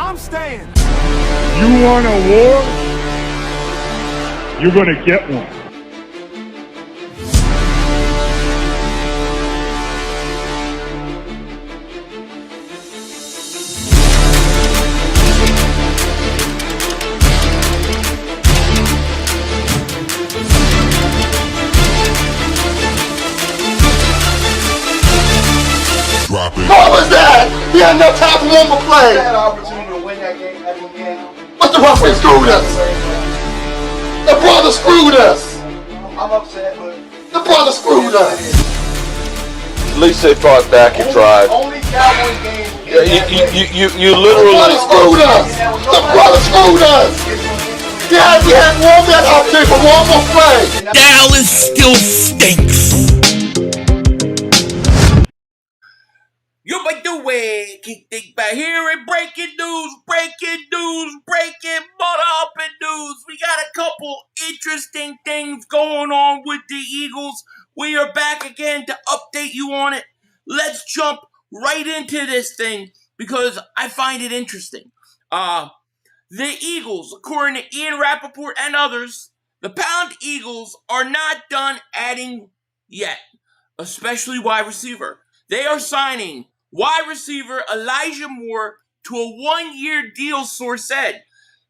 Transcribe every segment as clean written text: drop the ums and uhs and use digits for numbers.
I'm staying. You want a war? You're going to get one. What was that? He had no time for one more play. He had an opportunity to win that game at the end. But the referee screwed us. The brother screwed us. I'm upset, but the brother screwed us. At least they fought back and tried. Only Cowboys game. You literally The brother screwed us. The brother screwed us. Yeah, we had one man opportunity for one more play. Dallas still stinks. You by the way, kick back here and breaking news, butter hopping news. We got a couple interesting things going on with the Eagles. We are back again to update you on it. Let's jump right into this thing because I find it interesting. The Eagles, according to Ian Rapoport and others, the Pound Eagles are not done adding yet, especially wide receiver. They are signing wide receiver Elijah Moore to a one-year deal, source said.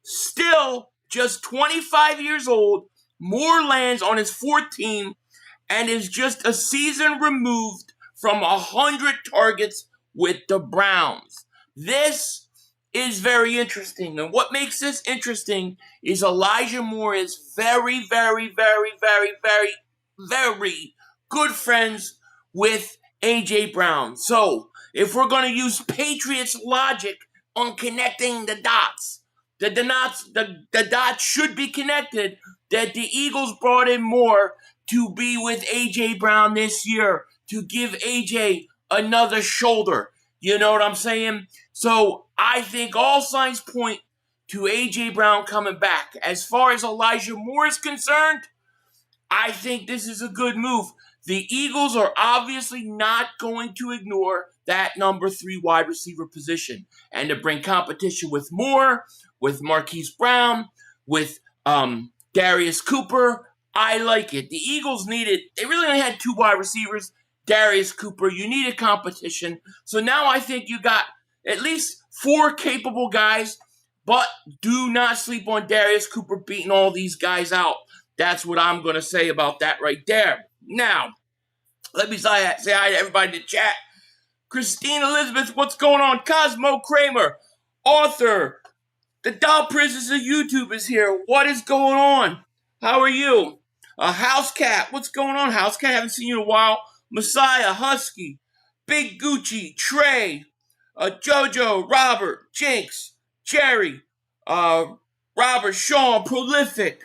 Still just 25 years old, Moore lands on his fourth team and is just a season removed from 100 targets with the Browns. This is very interesting. And what makes this interesting is Elijah Moore is very, very, very, very, very, very good friends with A.J. Brown. So, if we're going to use Patriots logic on connecting the dots, the dots should be connected that the Eagles brought in Moore to be with A.J. Brown this year, to give A.J. another shoulder. You know what I'm saying? So, I think all signs point to A.J. Brown coming back. As far as Elijah Moore is concerned, I think this is a good move. The Eagles are obviously not going to ignore that number 3 wide receiver position and to bring competition with Moore, with Marquise Brown, with Darius Cooper. I like it. The Eagles they really only had 2 wide receivers, Darius Cooper. You needed competition. So now I think you got at least 4 capable guys, but do not sleep on Darius Cooper beating all these guys out. That's what I'm going to say about that right there. Now, let me say hi to everybody in the chat. Christine Elizabeth, what's going on? Cosmo Kramer, Arthur, the Doll Princess of YouTube is here. What is going on? How are you? House Cat, what's going on? House Cat, haven't seen you in a while. Messiah, Husky, Big Gucci, Trey, Jojo, Robert, Jinx, Jerry, Robert, Sean, Prolific,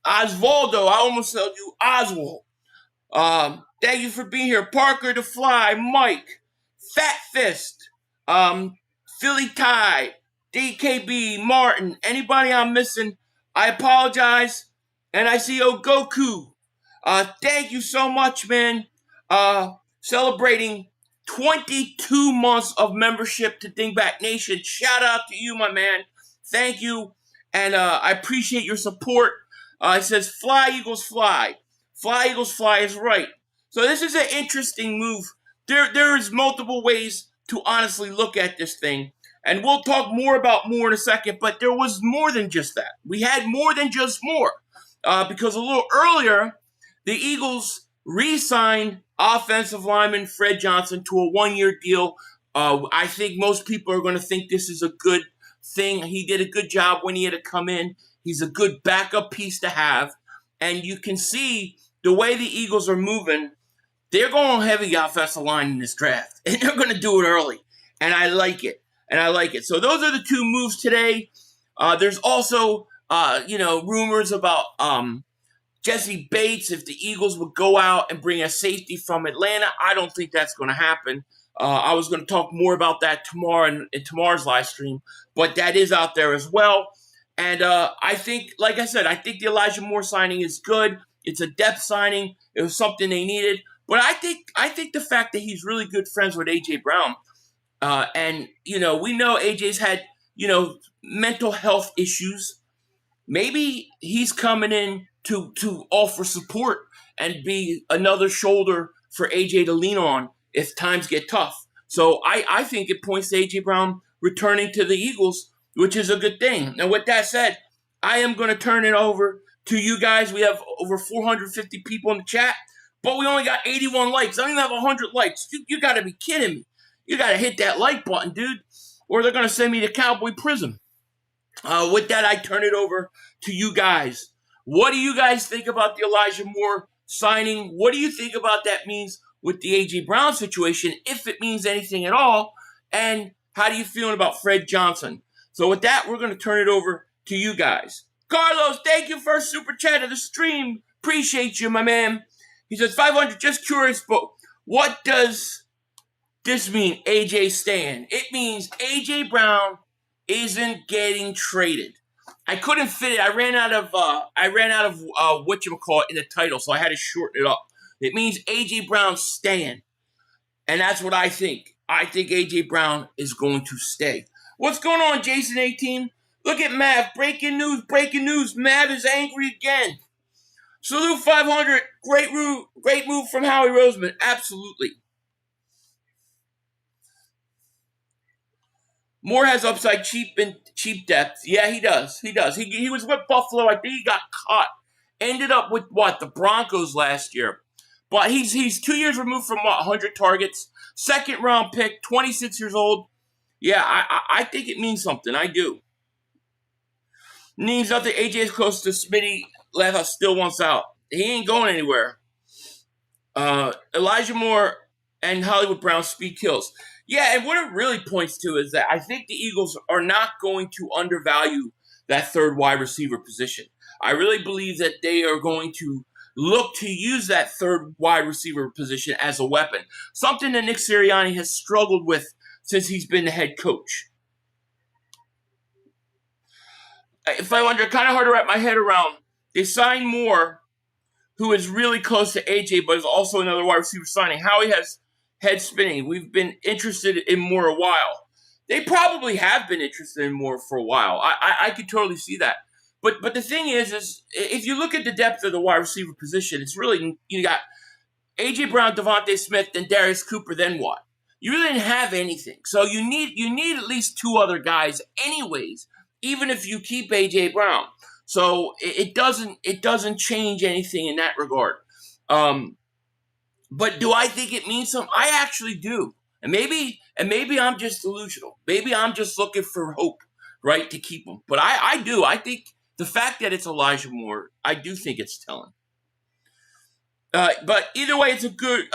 Osvaldo, I almost said you Oswald. Thank you for being here. Parker the Fly, Mike, Fat Fist, Philly Ty, DKB, Martin. Anybody I'm missing, I apologize. And I see Goku. Thank you so much, man. Celebrating 22 months of membership to Dingbat Nation. Shout out to you, my man. Thank you. And I appreciate your support. It says, Fly, Eagles, Fly. Fly, Eagles, Fly is right. So this is an interesting move. There is multiple ways to honestly look at this thing. And we'll talk more about Moore in a second, but there was more than just that. We had more than just Moore. Because a little earlier, the Eagles re-signed offensive lineman Fred Johnson to a one-year deal. I think most people are going to think this is a good thing. He did a good job when he had to come in. He's a good backup piece to have. And you can see the way the Eagles are moving. They're going heavy offensive line in this draft. And they're going to do it early. And I like it. So those are the 2 moves today. There's also, rumors about Jesse Bates, if the Eagles would go out and bring a safety from Atlanta. I don't think that's going to happen. I was going to talk more about that tomorrow in tomorrow's live stream. But that is out there as well. And I think, like I said, I think the Elijah Moore signing is good. It's a depth signing. It was something they needed. But I think the fact that he's really good friends with A.J. Brown And, we know AJ's had, mental health issues. Maybe he's coming in to offer support and be another shoulder for AJ to lean on if times get tough. So I think it points to AJ Brown returning to the Eagles, which is a good thing. And with that said, I am going to turn it over to you guys. We have over 450 people in the chat, but we only got 81 likes. I don't even have 100 likes. You got to be kidding me. You got to hit that like button, dude, or they're going to send me to Cowboy Prison. With that, I turn it over to you guys. What do you guys think about the Elijah Moore signing? What do you think about that means with the A.J. Brown situation, if it means anything at all? And how do you feel about Fred Johnson? So with that, we're going to turn it over to you guys. Carlos, thank you for a super chat of the stream. Appreciate you, my man. He says, 500, just curious, but what does this mean, A.J. staying? It means A.J. Brown isn't getting traded. I couldn't fit it. I ran out of whatchamacallit in the title, so I had to shorten it up. It means A.J. Brown staying. And that's what I think. I think A.J. Brown is going to stay. What's going on, Jason 18? Look at Mav. Breaking news. Mav is angry again. Salute 500. Great move from Howie Roseman. Absolutely. Moore has upside, cheap depth. Yeah, he does. He was with Buffalo. I think he got caught. Ended up with the Broncos last year. But he's 2 years removed from 100 targets. Second round pick, 26 years old. Yeah, I think it means something. I do. Means nothing. AJ is close to Smitty. Leather still wants out. He ain't going anywhere. Elijah Moore and Hollywood Brown speed kills. Yeah, and what it really points to is that I think the Eagles are not going to undervalue that third wide receiver position. I really believe that they are going to look to use that third wide receiver position as a weapon, something that Nick Sirianni has struggled with since he's been the head coach. If I wonder, kind of hard to wrap my head around. They signed Moore, who is really close to AJ, but is also another wide receiver signing. Howie has head spinning. We've been interested in Moore a while. They probably have been interested in Moore for a while. I could totally see that. But the thing is if you look at the depth of the wide receiver position, it's really, you got A.J. Brown, Devontae Smith, and Darius Cooper, then what? You really didn't have anything. So you need at least two other guys anyways, even if you keep A.J. Brown. So it doesn't change anything in that regard. But do I think it means something? I actually do. And maybe I'm just delusional. Maybe I'm just looking for hope, right, to keep him. But I do. I think the fact that it's Elijah Moore, I do think it's telling. But either way, it's a good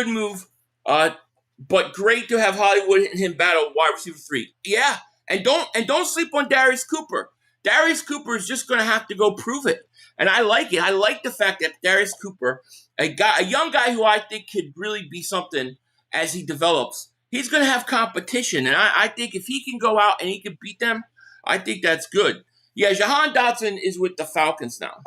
move. But great to have Hollywood and him battle wide receiver 3. Yeah, and don't sleep on Darius Cooper. Darius Cooper is just going to have to go prove it. And I like it. I like the fact that Darius Cooper, a young guy who I think could really be something as he develops, he's going to have competition. And I think if he can go out and he can beat them, I think that's good. Yeah, Jahan Dotson is with the Falcons now.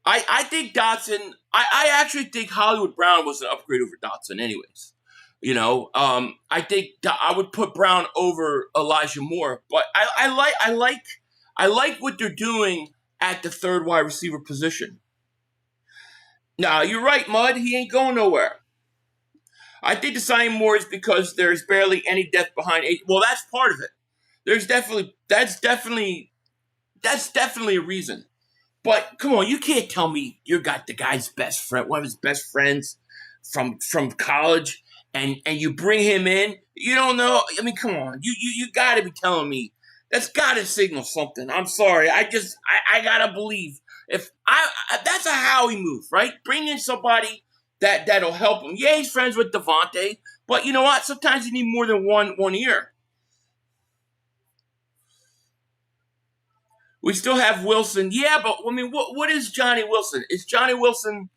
I think Dotson, I actually think Hollywood Brown was an upgrade over Dotson anyways. I think I would put Brown over Elijah Moore, but I like what they're doing at the third wide receiver position. Now, you're right, Mud. He ain't going nowhere. I think the signing Moore is because there's barely any depth behind it. Well, that's part of it. That's definitely a reason. But come on, you can't tell me you got the guy's best friend, one of his best friends from college, and you bring him in. You don't know. I mean, come on. You got to be telling me. That's got to signal something. I'm sorry. I got to believe. That's a Howie move, right? Bring in somebody that'll help him. Yeah, he's friends with Devontae, but you know what? Sometimes you need more than one ear. We still have Wilson. Yeah, but I mean, what is Johnny Wilson? Is Johnny Wilson?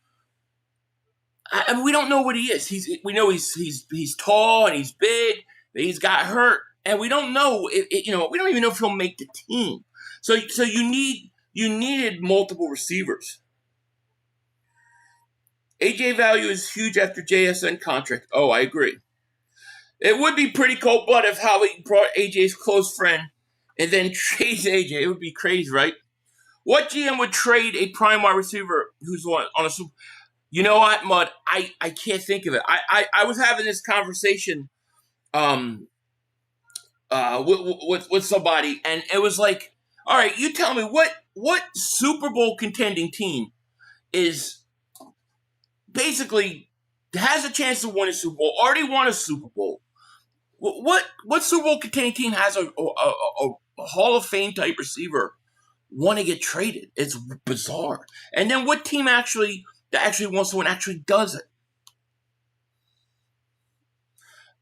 I mean, we don't know what he is. We know he's tall and he's big. He's got hurt, and we don't know. We don't even know if he'll make the team. So you needed multiple receivers. AJ value is huge after JSN contract. Oh, I agree. It would be pretty cold-blooded if Howie brought AJ's close friend and then trades AJ. It would be crazy, right? What GM would trade a prime wide receiver who's on a Super? You know what, Mud? I can't think of it. I was having this conversation with somebody, and it was like, all right, you tell me what Super Bowl contending team is basically has a chance to win a Super Bowl, already won a Super Bowl. What Super Bowl contending team has a Hall of Fame type receiver want to get traded? It's bizarre. And then what team actually wants to win actually does it?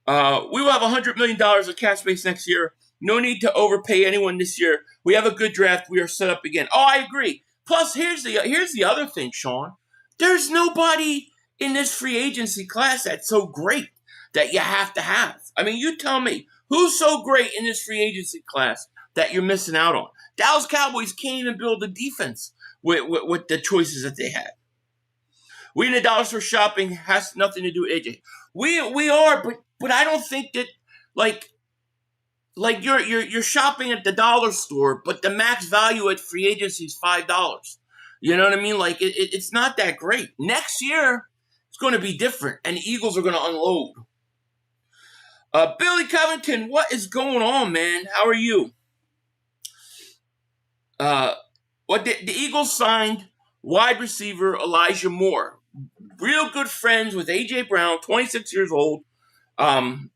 We will have $100 million of cap space next year. No need to overpay anyone this year. We have a good draft. We are set up again. Oh, I agree. Plus, here's the other thing, Sean. There's nobody in this free agency class that's so great that you have to have. I mean, you tell me, who's so great in this free agency class that you're missing out on? Dallas Cowboys can't even build a defense with the choices that they had. We in the dollars for shopping has nothing to do with AJ. We are, but I don't think that like you're shopping at the dollar store, but the max value at free agency is $5. You know what I mean? Like it's not that great. Next year it's going to be different, and the Eagles are going to unload. Billy Covington, what is going on, man? How are you? The Eagles signed wide receiver Elijah Moore. Real good friends with A.J. Brown, 26 years old. And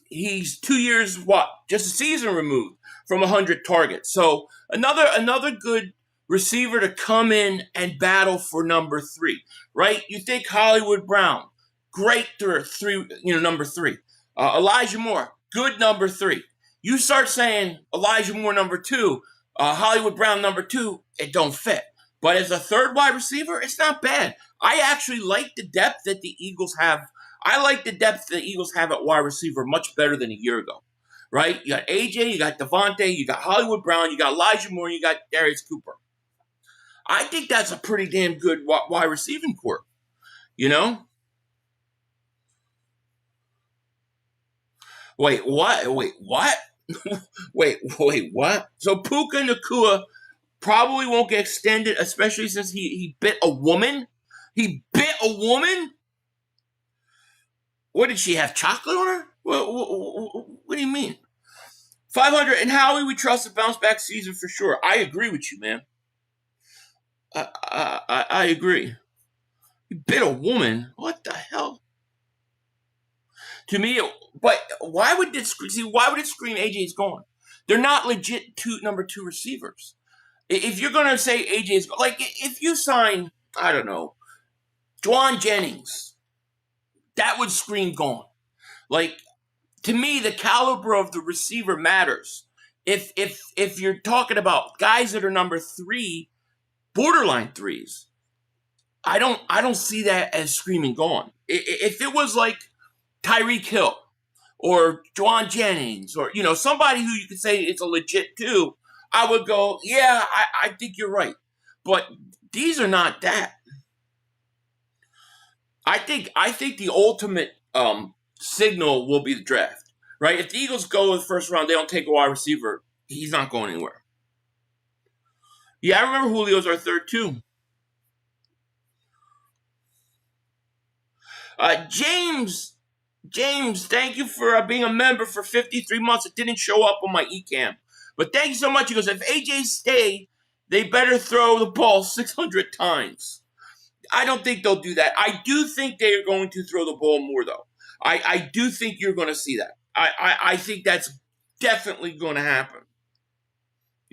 he's 2 years, just a season removed from 100 targets. So another good receiver to come in and battle for number 3, right? You think Hollywood Brown, great number 3. Elijah Moore, good number 3. You start saying Elijah Moore number 2, Hollywood Brown number 2, it don't fit. But as a third wide receiver, it's not bad. I actually like the depth that the Eagles have. I like the depth the Eagles have at wide receiver much better than a year ago, right? You got AJ, you got Devontae, you got Hollywood Brown, you got Elijah Moore, you got Darius Cooper. I think that's a pretty damn good wide receiving corps, you know? Wait, what? Wait, what? Wait, what? So Puka Nacua probably won't get extended, especially since he bit a woman? He bit a woman? What, did she have chocolate on her? What do you mean? 500, and Howie, we trust a bounce-back season for sure. I agree with you, man. I agree. He bit a woman? What the hell? To me, but why would it scream AJ's gone? They're not legit number 2 receivers. If you're going to say AJ's gone, like if you sign, I don't know, Juwan Jennings, that would scream gone. Like, to me, the caliber of the receiver matters. If you're talking about guys that are number 3, borderline 3s, I don't see that as screaming gone. If it was like Tyreek Hill or Juwan Jennings or somebody who you could say it's a legit 2, I would go, yeah, I think you're right. But these are not that. I think the ultimate signal will be the draft, right? If the Eagles go in the first round, they don't take a wide receiver, he's not going anywhere. Yeah, I remember Julio's our third too. James, thank you for being a member for 53 months. It didn't show up on my eCam. But thank you so much. He goes, if AJ stay, they better throw the ball 600 times. I don't think they'll do that. I do think they are going to throw the ball more, though. I do think you're going to see that. I think that's definitely going to happen.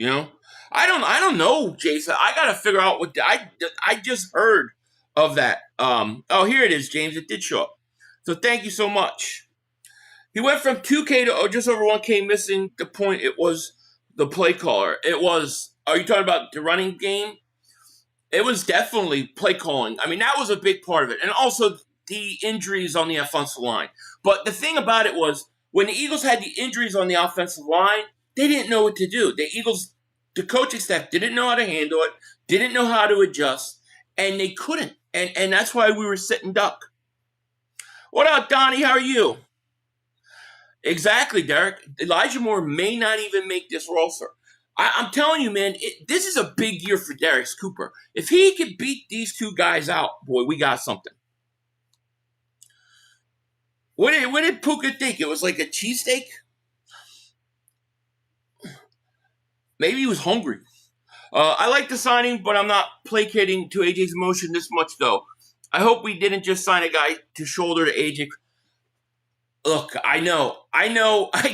I don't know, Jason. I got to figure out what I just heard of that. Here it is, James. It did show up. So thank you so much. He went from 2K to just over 1K missing the point. It was the play caller. Are you talking about the running game? It was definitely play calling. I mean, that was a big part of it. And also the injuries on the offensive line. But the thing about it was, when the Eagles had the injuries on the offensive line, they didn't know what to do. The coaching staff didn't know how to handle it, didn't know how to adjust, and they couldn't. And that's why we were sitting duck. What up, Donnie? How are you? Exactly, Derek. Elijah Moore may not even make this roster. I'm telling you, man, this is a big year for Darius Cooper. If he could beat these two guys out, boy, we got something. What did Puka think? It was like a cheesesteak? Maybe he was hungry. I like the signing, but I'm not placating to AJ's emotion this much, though. I hope we didn't just sign a guy to shoulder to AJ. Look, I know, I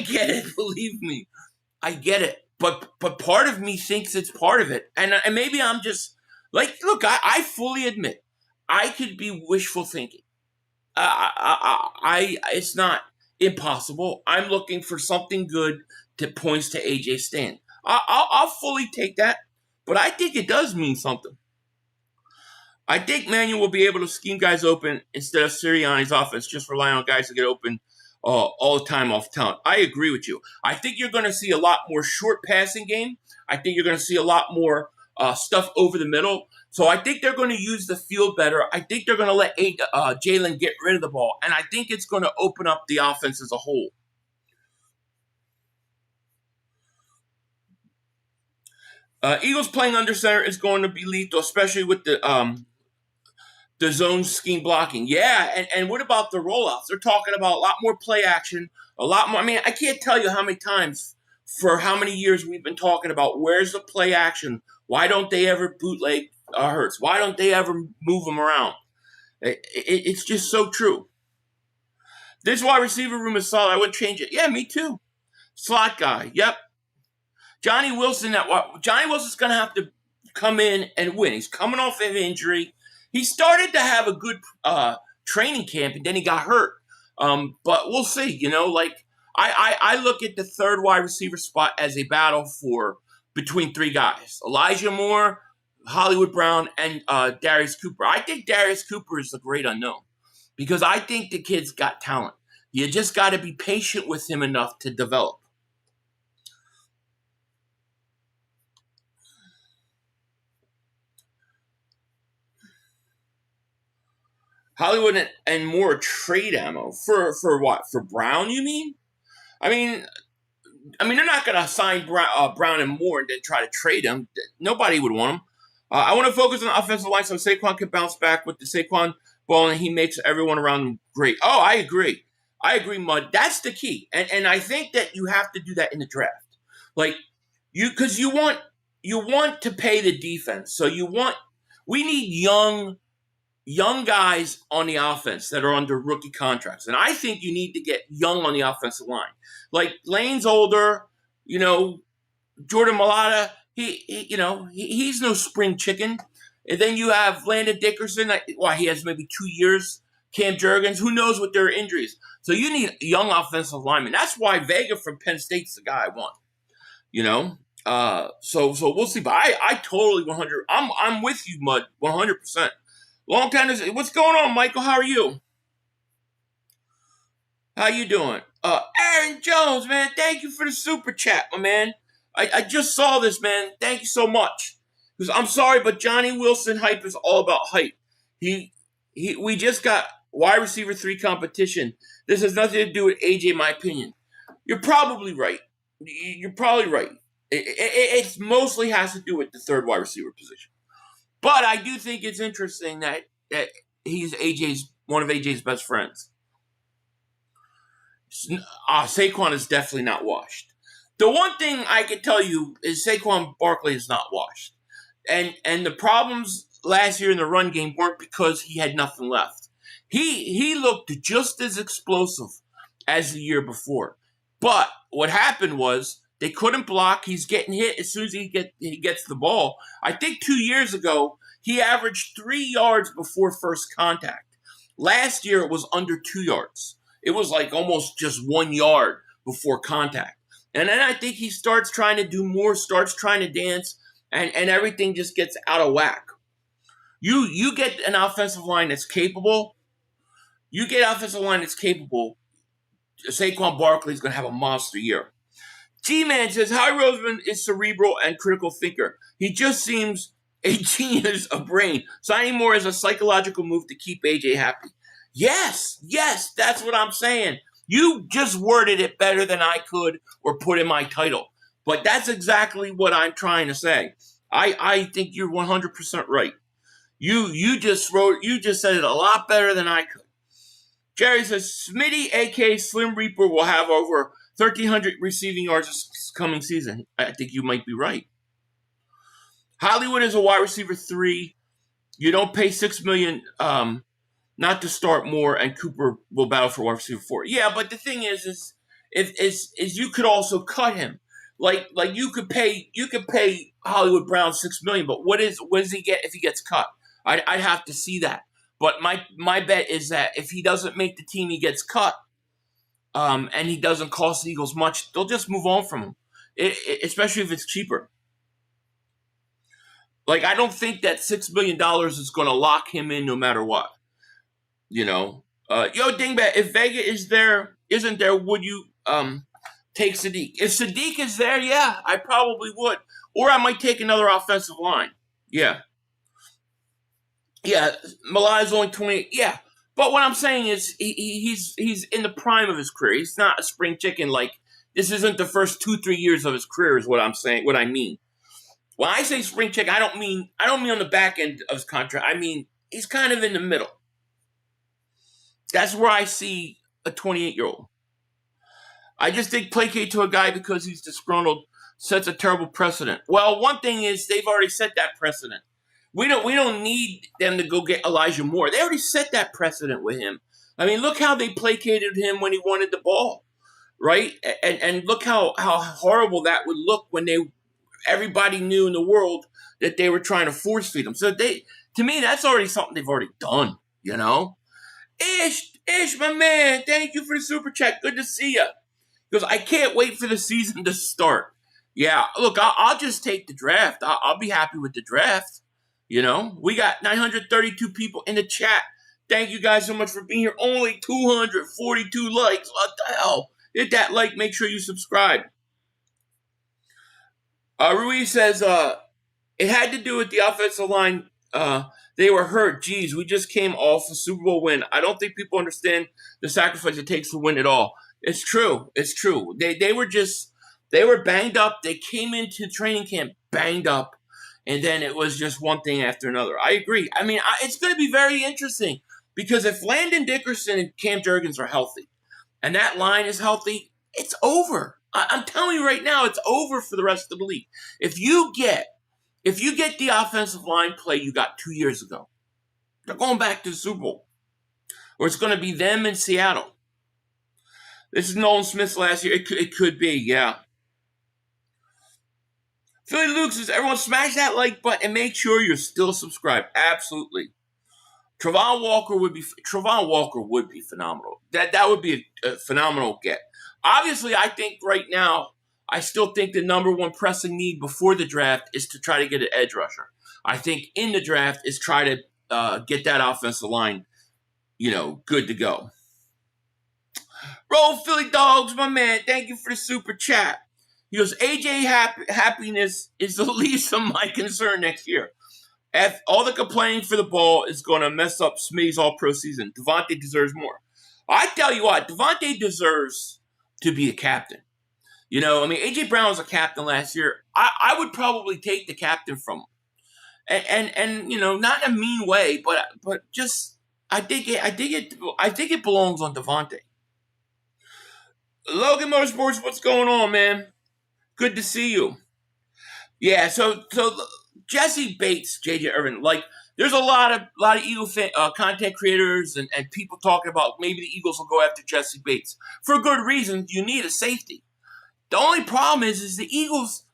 get it. Believe me, I get it. But part of me thinks it's part of it, and maybe I'm just like, look, I fully admit I could be wishful thinking. It's not impossible. I'm looking for something good that points to AJ stand. I'll fully take that, but I think it does mean something. I think Manuel will be able to scheme guys open instead of Sirianni's offense, just relying on guys to get open all the time off talent. I agree with you. I think you're going to see a lot more short passing game. I think you're going to see a lot more stuff over the middle. So I think they're going to use the field better. I think they're going to let Jalen get rid of the ball. And I think it's going to open up the offense as a whole. Eagles playing under center is going to be lethal, especially with the zone scheme blocking. Yeah, and what about the rollouts? They're talking about a lot more play action, a lot more. I mean, I can't tell you how many times for how many years we've been talking about where's the play action? Why don't they ever bootleg Hurts? Why don't they ever move him around? It's just so true. This wide receiver room is solid. I wouldn't change it. Yeah, me too. Slot guy. Yep. Johnny Wilson's going to have to come in and win. He's coming off an injury. He started to have a good training camp, and then he got hurt. But we'll see. You know, like I look at the third wide receiver spot as a battle between three guys: Elijah Moore, Hollywood Brown, and Darius Cooper. I think Darius Cooper is the great unknown because I think the kid's got talent. You just got to be patient with him enough to develop. Hollywood and Moore trade ammo for what? For Brown, you mean? I mean, they're not going to sign Brown and Moore and then try to trade them. Nobody would want them. I want to focus on the offensive line so Saquon can bounce back with the Saquon ball and he makes everyone around him great. Oh, I agree. Mud. That's the key. And I think that you have to do that in the draft. Like, because you want to pay the defense. So we need young guys on the offense that are under rookie contracts. And I think you need to get young on the offensive line. Like Lane's older, Jordan Mailata, he's no spring chicken. And then you have Landon Dickerson, he has maybe 2 years. Cam Jurgens, who knows what their injuries. So you need young offensive linemen. That's why Vega from Penn State's the guy I want. So we'll see. But I totally 100. I'm with you, Mud, 100%. Long time. What's going on, Michael? How are you? How you doing? Aaron Jones, man. Thank you for the super chat, my man. I just saw this, man. Thank you so much. Because I'm sorry, but Johnny Wilson hype is all about hype. We just got wide receiver 3 competition. This has nothing to do with AJ, in my opinion. You're probably right. It mostly has to do with the third wide receiver position. But I do think it's interesting that he's one of AJ's best friends. Saquon is definitely not washed. The one thing I can tell you is Saquon Barkley is not washed. And the problems last year in the run game weren't because he had nothing left. He looked just as explosive as the year before. But what happened was they couldn't block. He's getting hit as soon as he gets the ball. I think 2 years ago, he averaged 3 yards before first contact. Last year, it was under 2 yards. It was like almost just 1 yard before contact. And then I think he starts trying to do more, starts trying to dance, and everything just gets out of whack. You get an offensive line that's capable. Saquon Barkley's going to have a monster year. G-Man says, Howie Roseman is cerebral and critical thinker. He just seems a genius of brain. Signing more is a psychological move to keep AJ happy. Yes, that's what I'm saying. You just worded it better than I could or put in my title. But that's exactly what I'm trying to say. I think you're 100% right. You just said it a lot better than I could. Jerry says Smitty, aka Slim Reaper, will have over 1,300 receiving yards this coming season. I think you might be right. Hollywood is a wide receiver 3. You don't pay $6 million not to start more, and Cooper will battle for wide receiver 4. Yeah, but the thing is you could also cut him. Like you could pay Hollywood Brown $6 million, but what does he get if he gets cut? I'd have to see that. But my bet is that if he doesn't make the team, he gets cut, and he doesn't cost the Eagles much, they'll just move on from him, especially if it's cheaper. Like, I don't think that $6 million is going to lock him in no matter what. You know, yo, Dingbat, if Vega isn't there, would you take Sadiq? If Sadiq is there, yeah, I probably would. Or I might take another offensive line. Yeah. Yeah, Malai's only 28. Yeah. But what I'm saying is he's in the prime of his career. He's not a spring chicken. Like, this isn't the first 2-3 years of his career is what I'm saying, what I mean. When I say spring chicken, I don't mean on the back end of his contract. I mean, he's kind of in the middle. That's where I see a 28-year-old. I just think placate to a guy because he's disgruntled sets a terrible precedent. Well, one thing is they've already set that precedent. We don't need them to go get Elijah Moore. They already set that precedent with him. I mean, look how they placated him when he wanted the ball, right? And look how horrible that would look when everybody knew in the world that they were trying to force feed him. So to me, that's already something they've already done, you know? Ish, my man, thank you for the super chat. Good to see you. Because I can't wait for the season to start. Yeah, look, I'll just take the draft. I'll be happy with the draft. You know, we got 932 people in the chat. Thank you guys so much for being here. Only 242 likes. What the hell? Hit that like. Make sure you subscribe. Ruiz says, it had to do with the offensive line. They were hurt. Geez, we just came off a Super Bowl win. I don't think people understand the sacrifice it takes to win it all. It's true. It's true. They were banged up. They came into training camp banged up, and then it was just one thing after another. I agree. I mean, it's going to be very interesting because if Landon Dickerson and Cam Jurgens are healthy, and that line is healthy, it's over. I'm telling you right now, it's over for the rest of the league. If you get the offensive line play you got 2 years ago, they're going back to the Super Bowl. Or it's going to be them in Seattle. This is Nolan Smith's last year. It could be, yeah. Philly Luke says, everyone smash that like button and make sure you're still subscribed. Absolutely. Travon Walker would be phenomenal. That would be a phenomenal get. Obviously, I think right now, I still think the number one pressing need before the draft is to try to get an edge rusher. I think in the draft is try to get that offensive line, good to go. Roll Philly Dogs, my man. Thank you for the super chat. He goes, AJ happiness is the least of my concern next year. All the complaining for the ball is going to mess up Smitty's all-pro season. Devontae deserves more. I tell you what, Devontae deserves to be a captain. AJ Brown was a captain last year. I would probably take the captain from him. And not in a mean way, but just I think it belongs on Devontae. Logan Motorsports, what's going on, man? Good to see you. Yeah, so Jesse Bates, JJ Irvin, there's a lot of Eagle content creators and people talking about maybe the Eagles will go after Jesse Bates. For good reason, you need a safety. The only problem is the Eagles,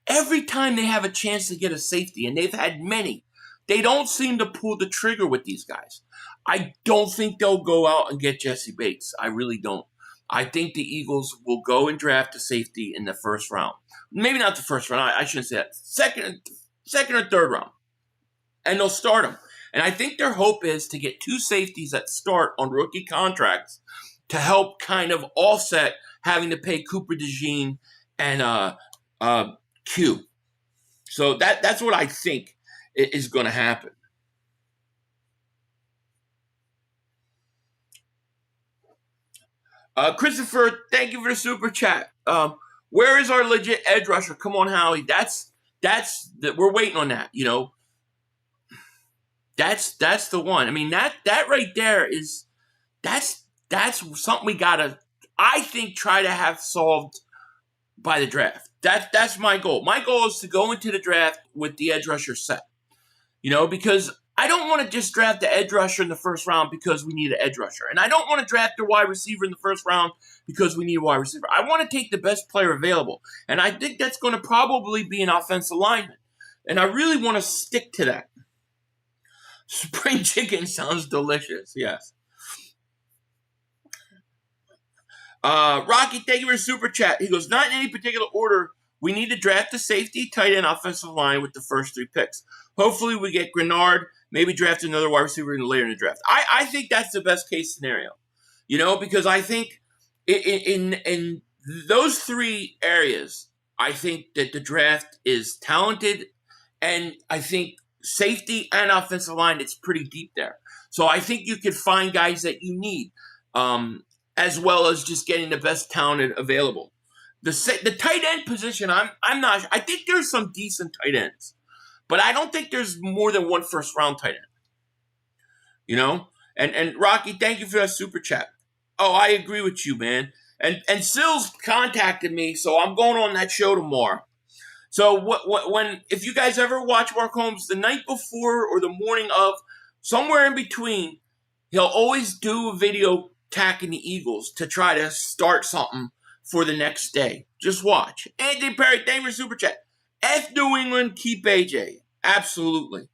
every time they have a chance to get a safety, and they've had many, they don't seem to pull the trigger with these guys. I don't think they'll go out and get Jesse Bates. I really don't. I think the Eagles will go and draft a safety in the first round. Maybe not the first round. I shouldn't say that. Second or third round. And they'll start them. And I think their hope is to get 2 safeties that start on rookie contracts to help kind of offset having to pay Cooper DeJean and Q. So that's what I think is going to happen. Christopher, thank you for the super chat. Where is our legit edge rusher? Come on, Howie. We're waiting on that. You know, that's the one. I mean, that right there is that's something we gotta, I think, try to have solved by the draft. That's my goal. My goal is to go into the draft with the edge rusher set. You know, because I don't want to just draft the edge rusher in the first round because we need an edge rusher. And I don't want to draft the wide receiver in the first round because we need a wide receiver. I want to take the best player available. And I think that's going to probably be an offensive lineman. And I really want to stick to that. Spring chicken sounds delicious. Yes. Rocky, thank you for the super chat. He goes, not in any particular order. We need to draft the safety, tight end, offensive line with the first 3 picks. Hopefully we get Grenard, maybe draft another wide receiver later in the draft. I think that's the best case scenario, you know, because I think in those 3 areas, I think that the draft is talented, and I think safety and offensive line, it's pretty deep there. So I think you could find guys that you need, as well as just getting the best talent available. The tight end position, I'm not. I think there's some decent tight ends, but I don't think there's more than one first round tight end. You know, and Rocky, thank you for that super chat. Oh, I agree with you, man. And Sills contacted me, so I'm going on that show tomorrow. So when if you guys ever watch Mark Holmes, the night before or the morning of, somewhere in between, he'll always do a video attacking the Eagles to try to start something for the next day. Just watch. Anthony Perry, thank you for super chat. F New England, keep AJ. Absolutely.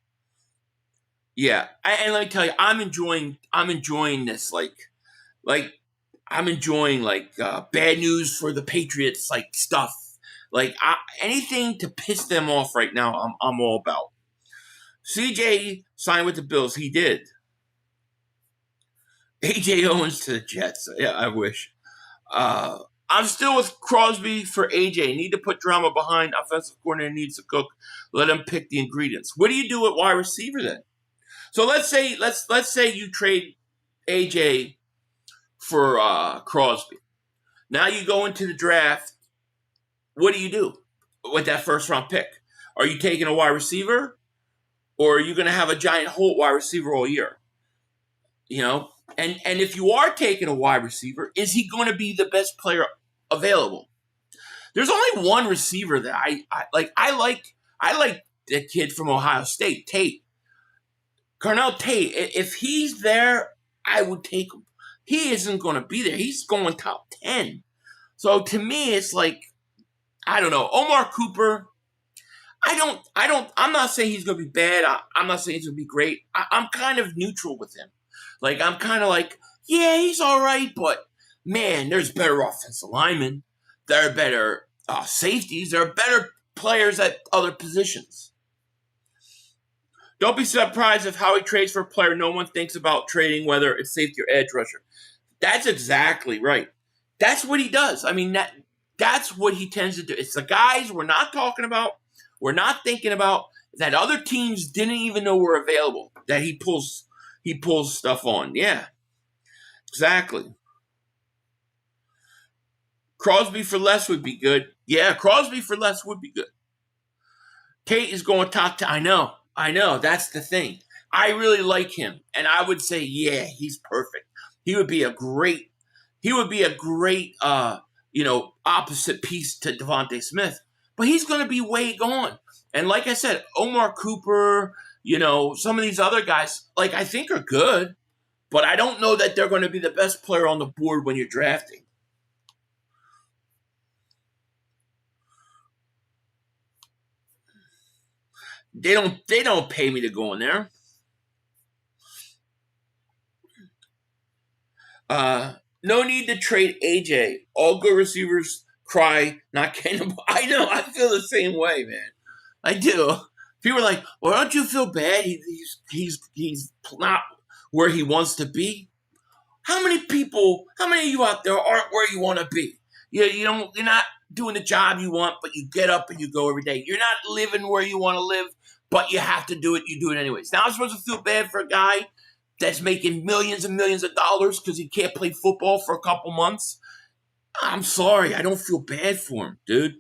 Yeah. And let me tell you, I'm enjoying this. I'm enjoying bad news for the Patriots, stuff. Anything to piss them off right now, I'm all about. CJ signed with the Bills. He did. AJ Owens to the Jets. Yeah, I wish. I'm still with Crosby for AJ. Need to put drama behind. Offensive coordinator needs to cook. Let him pick the ingredients. What do you do at wide receiver then? So let's say you trade AJ for Crosby. Now you go into the draft. What do you do with that first round pick? Are you taking a wide receiver, or are you going to have a giant hole wide receiver all year? You know, and if you are taking a wide receiver, is he going to be the best player available? There's only one receiver that I like. I like the kid from Ohio State, Tate. Carnell Tate. If he's there, I would take him. He isn't going to be there. He's going top 10. So to me, it's I don't know. Omar Cooper, I'm not saying he's going to be bad. I'm not saying he's going to be great. I'm kind of neutral with him. I'm kind of yeah, he's all right, but man, there's better offensive linemen. There are better safeties. There are better players at other positions. Don't be surprised if Howie trades for a player no one thinks about trading, whether it's safety or edge rusher. That's exactly right. That's what he does. I mean, that's what he tends to do. It's the guys we're not talking about, we're not thinking about, that other teams didn't even know were available, that he pulls stuff on. Yeah, exactly. Crosby for less would be good. Yeah, Crosby for less would be good. Tate is going top 10. I know. That's the thing. I really like him, and I would say, yeah, he's perfect. He would be a great opposite piece to Devontae Smith. But he's going to be way gone. And like I said, Omar Cooper, some of these other guys, I think are good, but I don't know that they're going to be the best player on the board when you're drafting. They don't pay me to go in there. No need to trade AJ. All good receivers cry, not getting the ball. I know. I feel the same way, man. I do. People are like, well, don't you feel bad? He's not where he wants to be. How many of you out there aren't where you want to be? You're not doing the job you want, but you get up and you go every day. You're not living where you want to live, but you have to do it. You do it anyways. Now I'm supposed to feel bad for a guy that's making millions and millions of dollars because he can't play football for a couple months. I'm sorry. I don't feel bad for him, dude.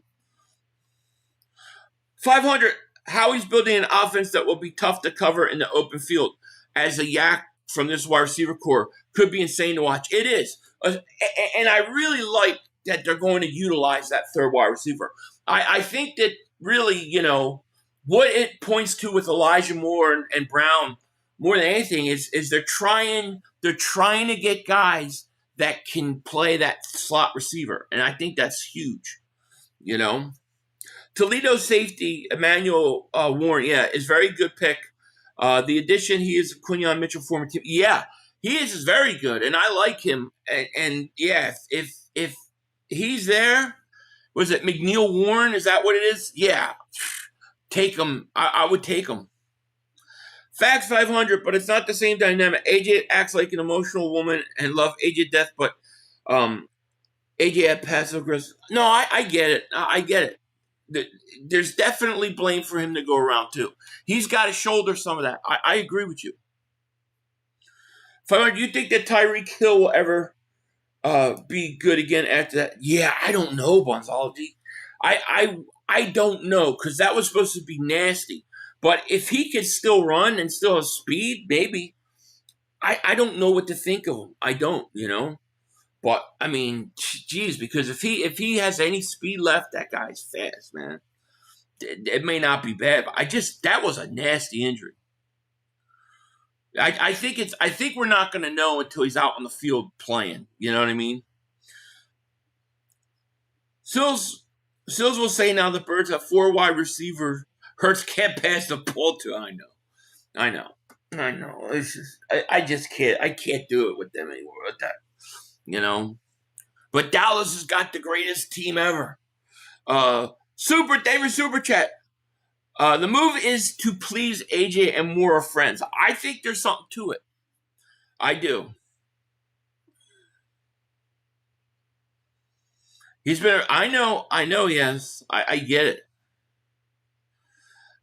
500. Howie's building an offense that will be tough to cover in the open field. As a yak from this wide receiver core could be insane to watch. It is. And I really like that they're going to utilize that third wide receiver. I think that really, what it points to with Elijah Moore and Brown more than anything is they're trying to get guys that can play that slot receiver. And I think that's huge, Toledo safety, Emmanuel Warren, is very good pick. The addition, he is Quinyon Mitchell former team. Yeah, he is very good, and I like him. And if he's there, was it McNeil Warren? Is that what it is? Yeah, take him. I would take him. Facts 500, but it's not the same dynamic. AJ acts like an emotional woman and love AJ to death, but AJ had passive aggressive. No, I get it. I get it. There's definitely blame for him to go around too. He's got to shoulder some of that. I agree with you. 500, do you think that Tyreek Hill will ever be good again after that? Yeah, I don't know, Bonzology. I don't know, because that was supposed to be nasty. But if he could still run and still have speed, maybe. I don't know what to think of him. I don't, But I mean, geez, because if he has any speed left, that guy's fast, man. It may not be bad, but that was a nasty injury. I think we're not going to know until he's out on the field playing. You know what I mean? Sills will say now the Birds have 4 wide receivers. Hurts can't pass the ball to. I know. It's just I just can't. I can't do it with them anymore. With that. But Dallas has got the greatest team ever. David Super Chat. The move is to please AJ and Moore are friends. I think there's something to it. I do. He's been. I know. Yes, I get it.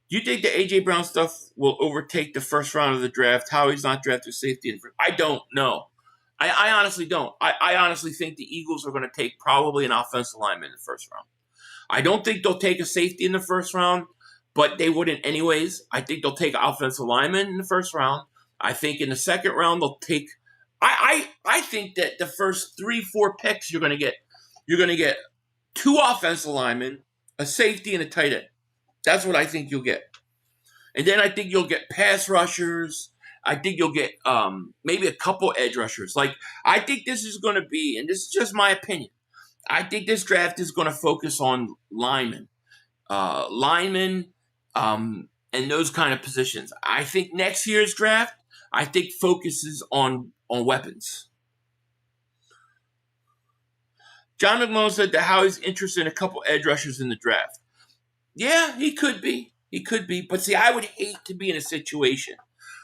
Do you think the AJ Brown stuff will overtake the first round of the draft? Howie's not drafted safety. I don't know. I honestly don't. I honestly think the Eagles are going to take probably an offensive lineman in the first round. I don't think they'll take a safety in the first round, but they wouldn't anyways. I think they'll take an offensive lineman in the first round. I think in the second round they'll take. I think that the first 3-4 picks you're going to get 2 offensive linemen, a safety, and a tight end. That's what I think you'll get. And then I think you'll get pass rushers. I think you'll get maybe a couple edge rushers. I think this is going to be, and this is just my opinion, I think this draft is going to focus on linemen. And those kind of positions. I think next year's draft, focuses on weapons. John McMullen said that Howie's interested in a couple edge rushers in the draft. Yeah, he could be. But see, I would hate to be in a situation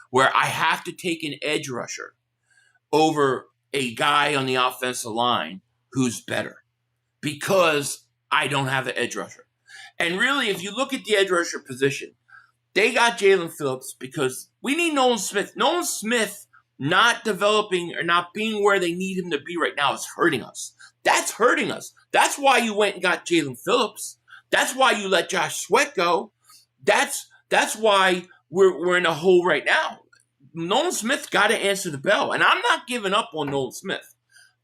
where I have to take an edge rusher over a guy on the offensive line who's better because I don't have an edge rusher. And really, if you look at the edge rusher position, they got Jalen Phillips because we need Nolan Smith. Nolan Smith not developing or not being where they need him to be right now is hurting us. That's hurting us. That's why you went and got Jalen Phillips. That's why you let Josh Sweat go. That's why we're in a hole right now. Nolan Smith got to answer the bell. And I'm not giving up on Nolan Smith.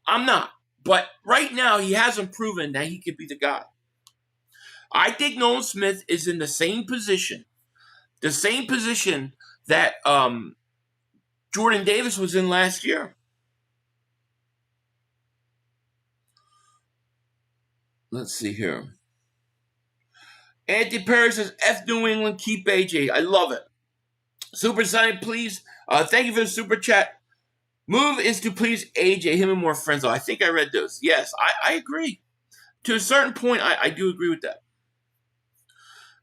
I'm not. But right now, he hasn't proven that he could be the guy. I think Nolan Smith is in the same position that Jordan Davis was in last year. Let's see here. Anthony Perry says, F New England, keep AJ. I love it. Super Sonic, please. Thank you for the super chat. Move is to please AJ, him and more friends. Oh, I think I read those. Yes, I agree. To a certain point, I do agree with that.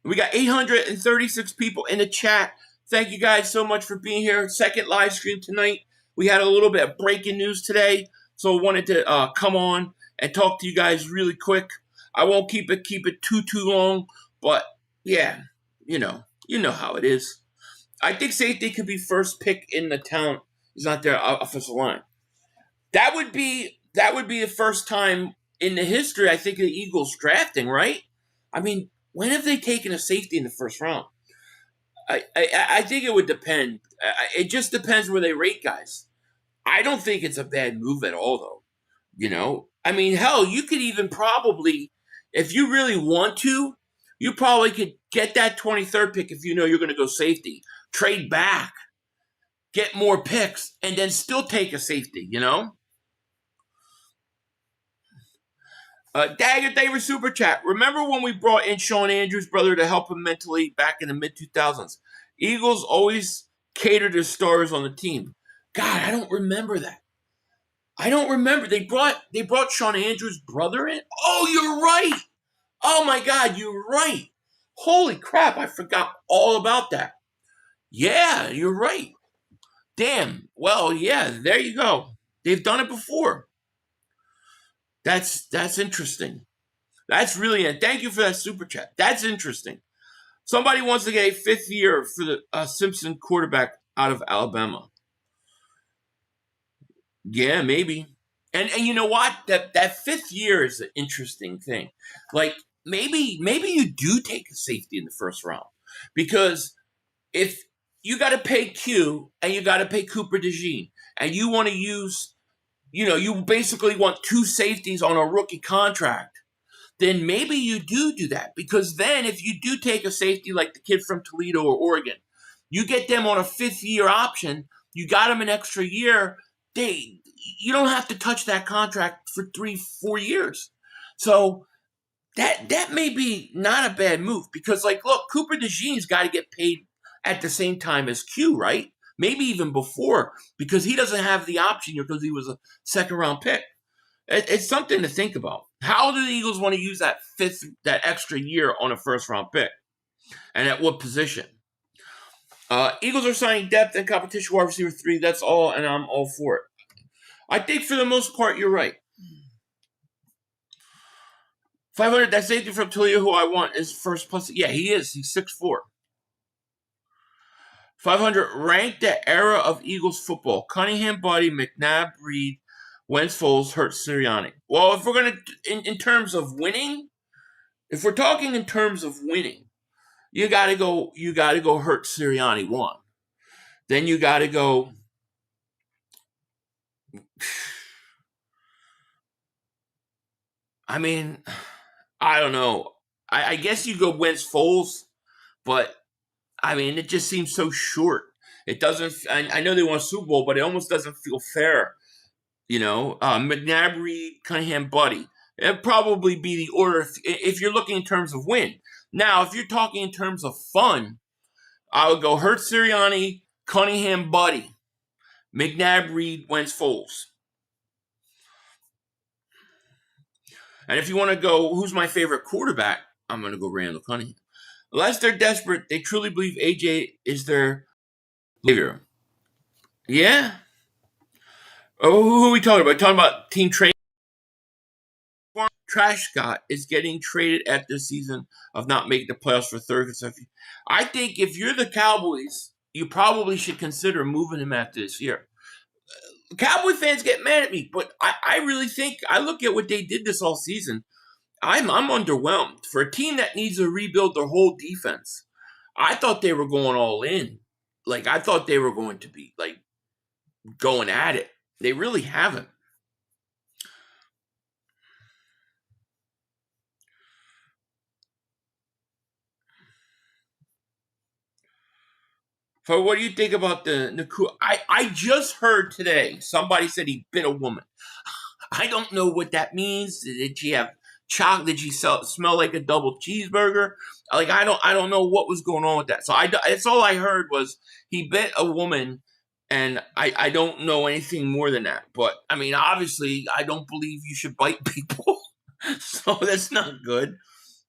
We got 836 people in the chat. Thank you guys so much for being here. Second live stream tonight. We had a little bit of breaking news today, so I wanted to come on and talk to you guys really quick. I won't keep it too long, but yeah, you know how it is. I think safety could be first pick in the talent He's not their offensive line. That would be the first time in the history, I think, of the Eagles drafting, right? I mean, when have they taken a safety in the first round? I think it would depend. It just depends where they rate guys. I don't think it's a bad move at all, though. You know, I mean, hell, you could even probably, if you really want to, you probably could get that 23rd pick if you know you're going to go safety, trade back, get more picks, and then still take a safety, you know? Dagger David Super Chat. Remember when we brought in Sean Andrews' brother to help him mentally back in the mid-2000s? Eagles always catered to stars on the team. God, I don't remember that. I don't remember. They brought Sean Andrews' brother in? Oh, you're right. Oh, my God, you're right. Holy crap, I forgot all about that. Yeah, you're right. Damn. Well, yeah, there you go. They've done it before. That's interesting. That's really it. Thank you for that super chat. That's interesting. Somebody wants to get a 5th year for the Simpson quarterback out of Alabama. Yeah, maybe. And you know what? That 5th year is an interesting thing. Like maybe you do take a safety in the first round, because if you got to pay Q and you got to pay Cooper DeJean, and you want to use, you basically want 2 safeties on a rookie contract, then maybe you do that. Because then if you do take a safety like the kid from Toledo or Oregon, you get them on a 5th year option, you got them an extra year, you don't have to touch that contract for 3-4 years. So that may be not a bad move, because like, look, Cooper DeJean's got to get paid at the same time as Q, right? Maybe even before, because he doesn't have the option because he was a 2nd round pick. It's something to think about. How do the Eagles want to use that extra year on a 1st round pick? And at what position? Eagles are signing depth and competition wide receiver 3. That's all, and I'm all for it. I think for the most part, you're right. 500, that safety from Toledo who I want is first plus. Yeah, he is. He's 6'4". 500, rank the era of Eagles football. Cunningham, Buddy, McNabb, Reed, Wentz, Foles, Hurts, Sirianni. Well, if we're going to, in terms of winning, if we're talking in terms of winning, you got to go Hurts, Sirianni 1. Then you got to go, I mean, I don't know. I guess you go Wentz, Foles, but I mean, it just seems so short. It doesn't. I know they won a Super Bowl, but it almost doesn't feel fair. McNabb, Reed, Cunningham, Buddy. It'd probably be the order if you're looking in terms of win. Now, if you're talking in terms of fun, I would go Hurts, Sirianni, Cunningham, Buddy, McNabb, Reed, Wentz, Foles. And if you want to go, who's my favorite quarterback? I'm going to go Randall Cunningham. Unless they're desperate, they truly believe AJ is their leader. Yeah. Oh, who are we talking about? Talking about team trade? Trash Scott is getting traded at this season of not making the playoffs for 3rd consecutive. I think if you're the Cowboys, you probably should consider moving him after this year. Cowboy fans get mad at me, but I really think, I look at what they did this all season, I'm underwhelmed. For a team that needs to rebuild their whole defense, I thought they were going all in. Like, I thought they were going to be, like, going at it. They really haven't. So what do you think about the Nakua? I just heard today somebody said he bit a woman. I don't know what that means. Did she have chocolate? Did she smell like a double cheeseburger? Like, I don't know what was going on with that. So that's all I heard was he bit a woman, and I don't know anything more than that. But I mean, obviously, I don't believe you should bite people, so that's not good.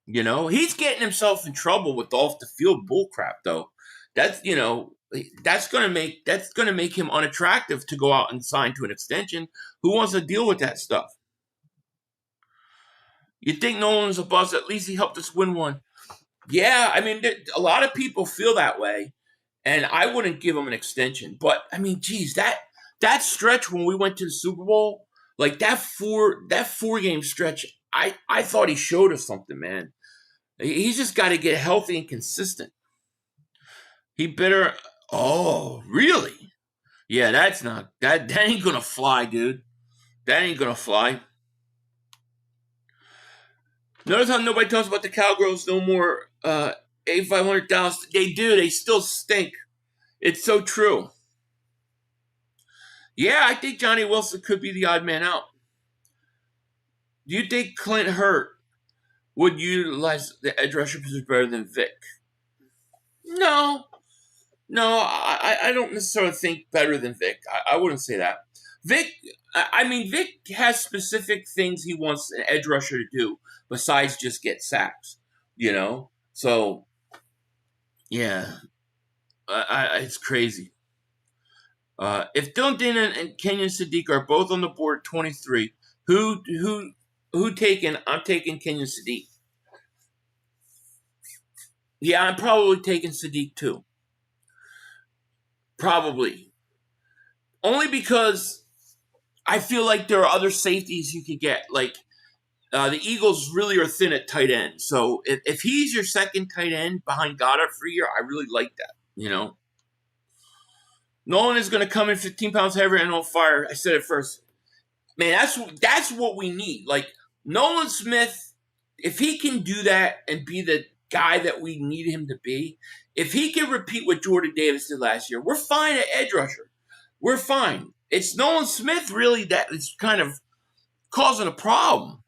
He's getting himself in trouble with off the field bullcrap, though. That's gonna make him unattractive to go out and sign to an extension. Who wants to deal with that stuff? You think Nolan's a bust? At least he helped us win one. Yeah, I mean, a lot of people feel that way, and I wouldn't give him an extension. But I mean, geez, that stretch when we went to the Super Bowl, like that 4-game stretch, I thought he showed us something, man. He's just got to get healthy and consistent. He better. Oh, really? Yeah, that ain't gonna fly, dude. That ain't gonna fly. Notice how nobody talks about the Cowgirls no more. 8,500 Dallas. They do. They still stink. It's so true. Yeah, I think Johnny Wilson could be the odd man out. Do you think Clint Hurt would utilize the edge rusher position better than Vic? No, I don't necessarily think better than Vic. I wouldn't say that. Vic has specific things he wants an edge rusher to do besides just get sacks, So, yeah, it's crazy. If Dylan Denton and Kenyon Sadiq are both on the board at 23, who taking? I'm taking Kenyon Sadiq. Yeah, I'm probably taking Sadiq too. Probably. Only because I feel like there are other safeties you could get. Like, the Eagles really are thin at tight end. So if he's your second tight end behind Goddard for a year, I really like that, Nolan is going to come in 15 pounds heavier and on fire. I said it first. Man, that's what we need. Like, Nolan Smith, if he can do that and be the guy that we need him to be, if he can repeat what Jordan Davis did last year, we're fine at edge rusher. We're fine. It's Nolan Smith really that is kind of causing a problem.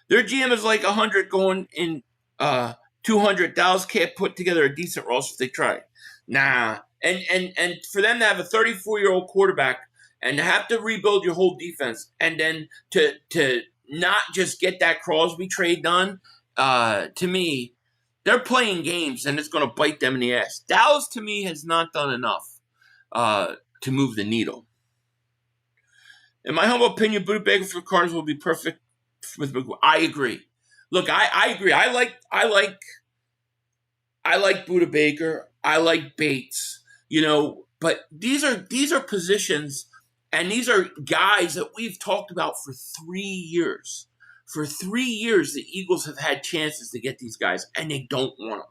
Their GM is like 100 going in 200. Dallas can't put together a decent roster if they try. Nah. And for them to have a 34-year-old quarterback and to have to rebuild your whole defense and then to not just get that Crosby trade done, to me, they're playing games and it's going to bite them in the ass. Dallas, to me, has not done enough to move the needle. In my humble opinion, Buda Baker for the Cardinals will be perfect with McGuire. I agree. Look, I agree. I like Buda Baker. I like Bates. But these are positions and these are guys that we've talked about for 3 years. For 3 years, the Eagles have had chances to get these guys, and they don't want them.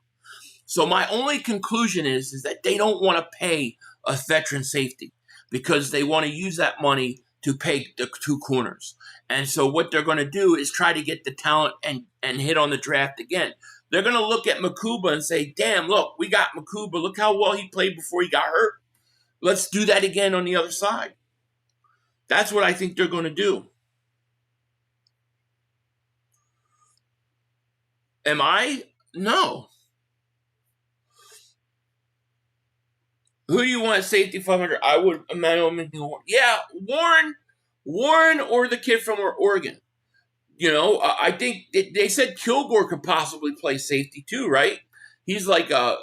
So my only conclusion is that they don't want to pay a veteran safety because they want to use that money to pay the 2 corners. And so what they're going to do is try to get the talent and hit on the draft again. They're going to look at Makuba and say, damn, look, we got Makuba. Look how well he played before he got hurt. Let's do that again on the other side. That's what I think they're going to do. Am I? No. Who do you want at safety 500? I would imagine Warren. Yeah, Warren or the kid from Oregon. I think they said Kilgore could possibly play safety too, right? He's like a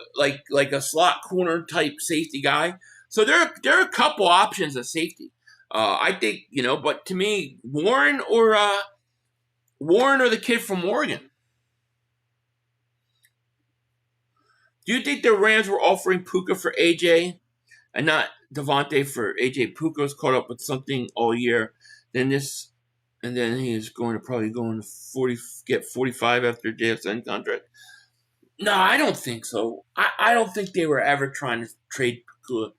slot corner type safety guy. So there are a couple options at safety. I think, but to me, Warren or the kid from Oregon. Do you think the Rams were offering Puka for AJ and not Devontae for AJ? Puka's caught up with something all year. And then he is going to probably go into 40, get 45 after JSN contract. No, I don't think so. I don't think they were ever trying to trade Puka.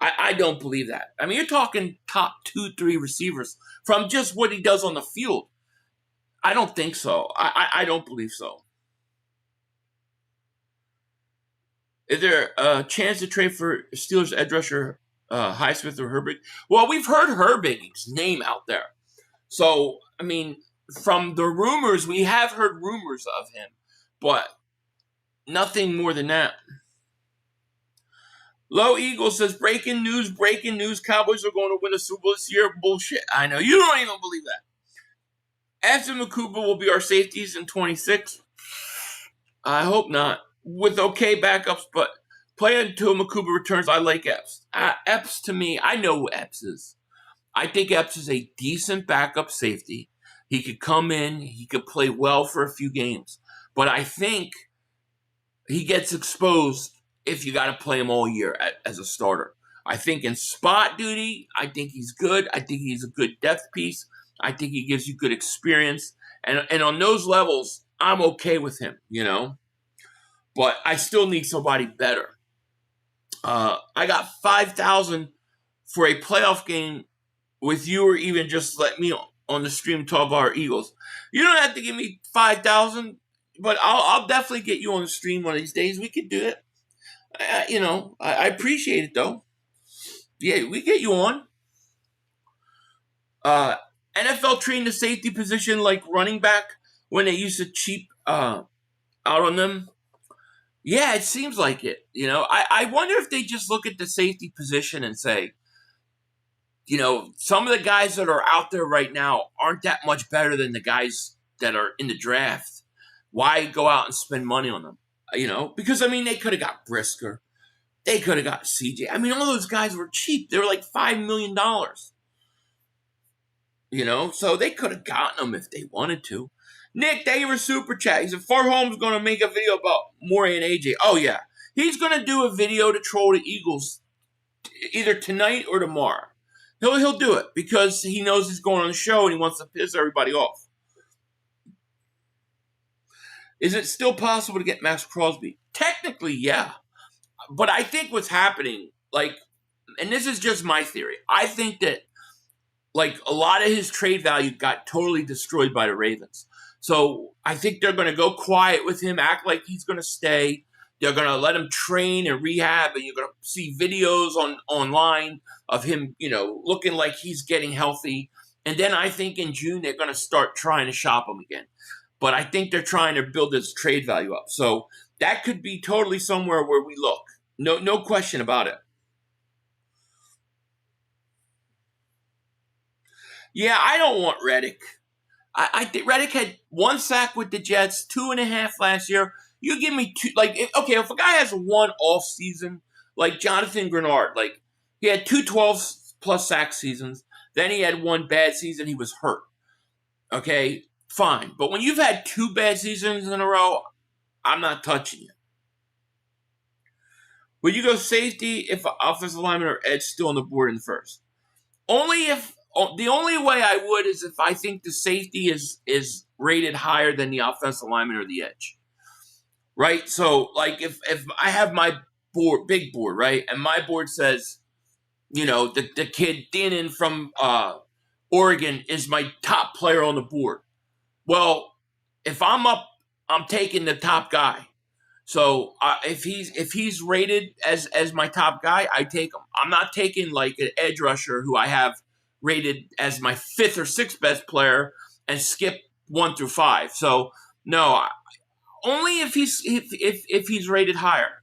I don't believe that. I mean, you're talking top 2-3 receivers from just what he does on the field. I don't think so. I don't believe so. Is there a chance to trade for Steelers edge rusher Highsmith or Herbig? Well, we've heard Herbig's name out there. So, I mean, from the rumors, we have heard rumors of him, but nothing more than that. Low Eagle says, breaking news, Cowboys are going to win the Super Bowl this year. Bullshit. I know. You don't even believe that. Epps and Makuba will be our safeties in 26. I hope not. With okay backups, but play until Makuba returns. I like Epps. Epps, to me, I know who Epps is. I think Epps is a decent backup safety. He could come in. He could play well for a few games. But I think he gets exposed if you got to play him all year as a starter. I think in spot duty, I think he's good. I think he's a good depth piece. I think he gives you good experience. And on those levels, I'm okay with him, But I still need somebody better. I got 5,000 for a playoff game with you, or even just let me on the stream talk about our Eagles. You don't have to give me 5,000, but I'll definitely get you on the stream one of these days. We could do it. I appreciate it though. Yeah, we get you on. NFL trained the safety position like running back when they used to cheap out on them. Yeah, it seems like it. I wonder if they just look at the safety position and say, some of the guys that are out there right now aren't that much better than the guys that are in the draft. Why go out and spend money on them? Because, they could have got Brisker. They could have got CJ. All those guys were cheap. They were like $5 million. So they could have gotten them if they wanted to. Nick, thank you for super chat. He said, Farholm's going to make a video about Morey and AJ. Oh, yeah. He's going to do a video to troll the Eagles either tonight or tomorrow. He'll do it because he knows he's going on the show and he wants to piss everybody off. Is it still possible to get Max Crosby? Technically, yeah. But I think what's happening, and this is just my theory, I think that, a lot of his trade value got totally destroyed by the Ravens. So I think they're going to go quiet with him, act like he's going to stay. They're going to let him train and rehab, and you're going to see videos online of him, looking like he's getting healthy. And then I think in June they're going to start trying to shop him again. But I think they're trying to build his trade value up. So that could be totally somewhere where we look. No question about it. Yeah, I don't want Reddick. I think Reddick had 1 sack with the Jets, 2.5 last year. You give me 2, if a guy has one off season, like Jonathan Grenard, he had 2 12+ sack seasons, then he had 1 bad season, he was hurt. Okay, fine. But when you've had 2 bad seasons in a row, I'm not touching you. Would you go safety if offensive lineman or edge still on the board in the first? The only way I would is if I think the safety is rated higher than the offensive lineman or the edge. Right? So, if I have my big board, right, and my board says, the kid Dinnan from Oregon is my top player on the board. Well, if I'm up, I'm taking the top guy. So if he's rated as my top guy, I take him. I'm not taking an edge rusher who I have rated as my 5th or 6th best player and skip 1 through 5. So no, only if he's rated higher.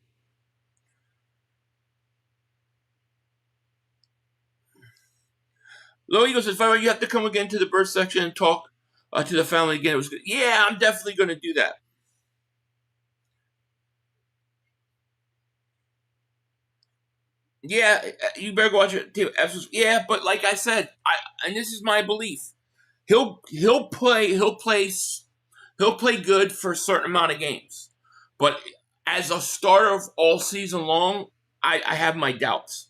Low Eagle says, "You have to come again to the birth section and talk to the family again." It was good. Yeah, I'm definitely going to do that. Yeah, you better go watch it too. Yeah, but like I said, and this is my belief, he'll play good for a certain amount of games, but as a starter all season long, I have my doubts.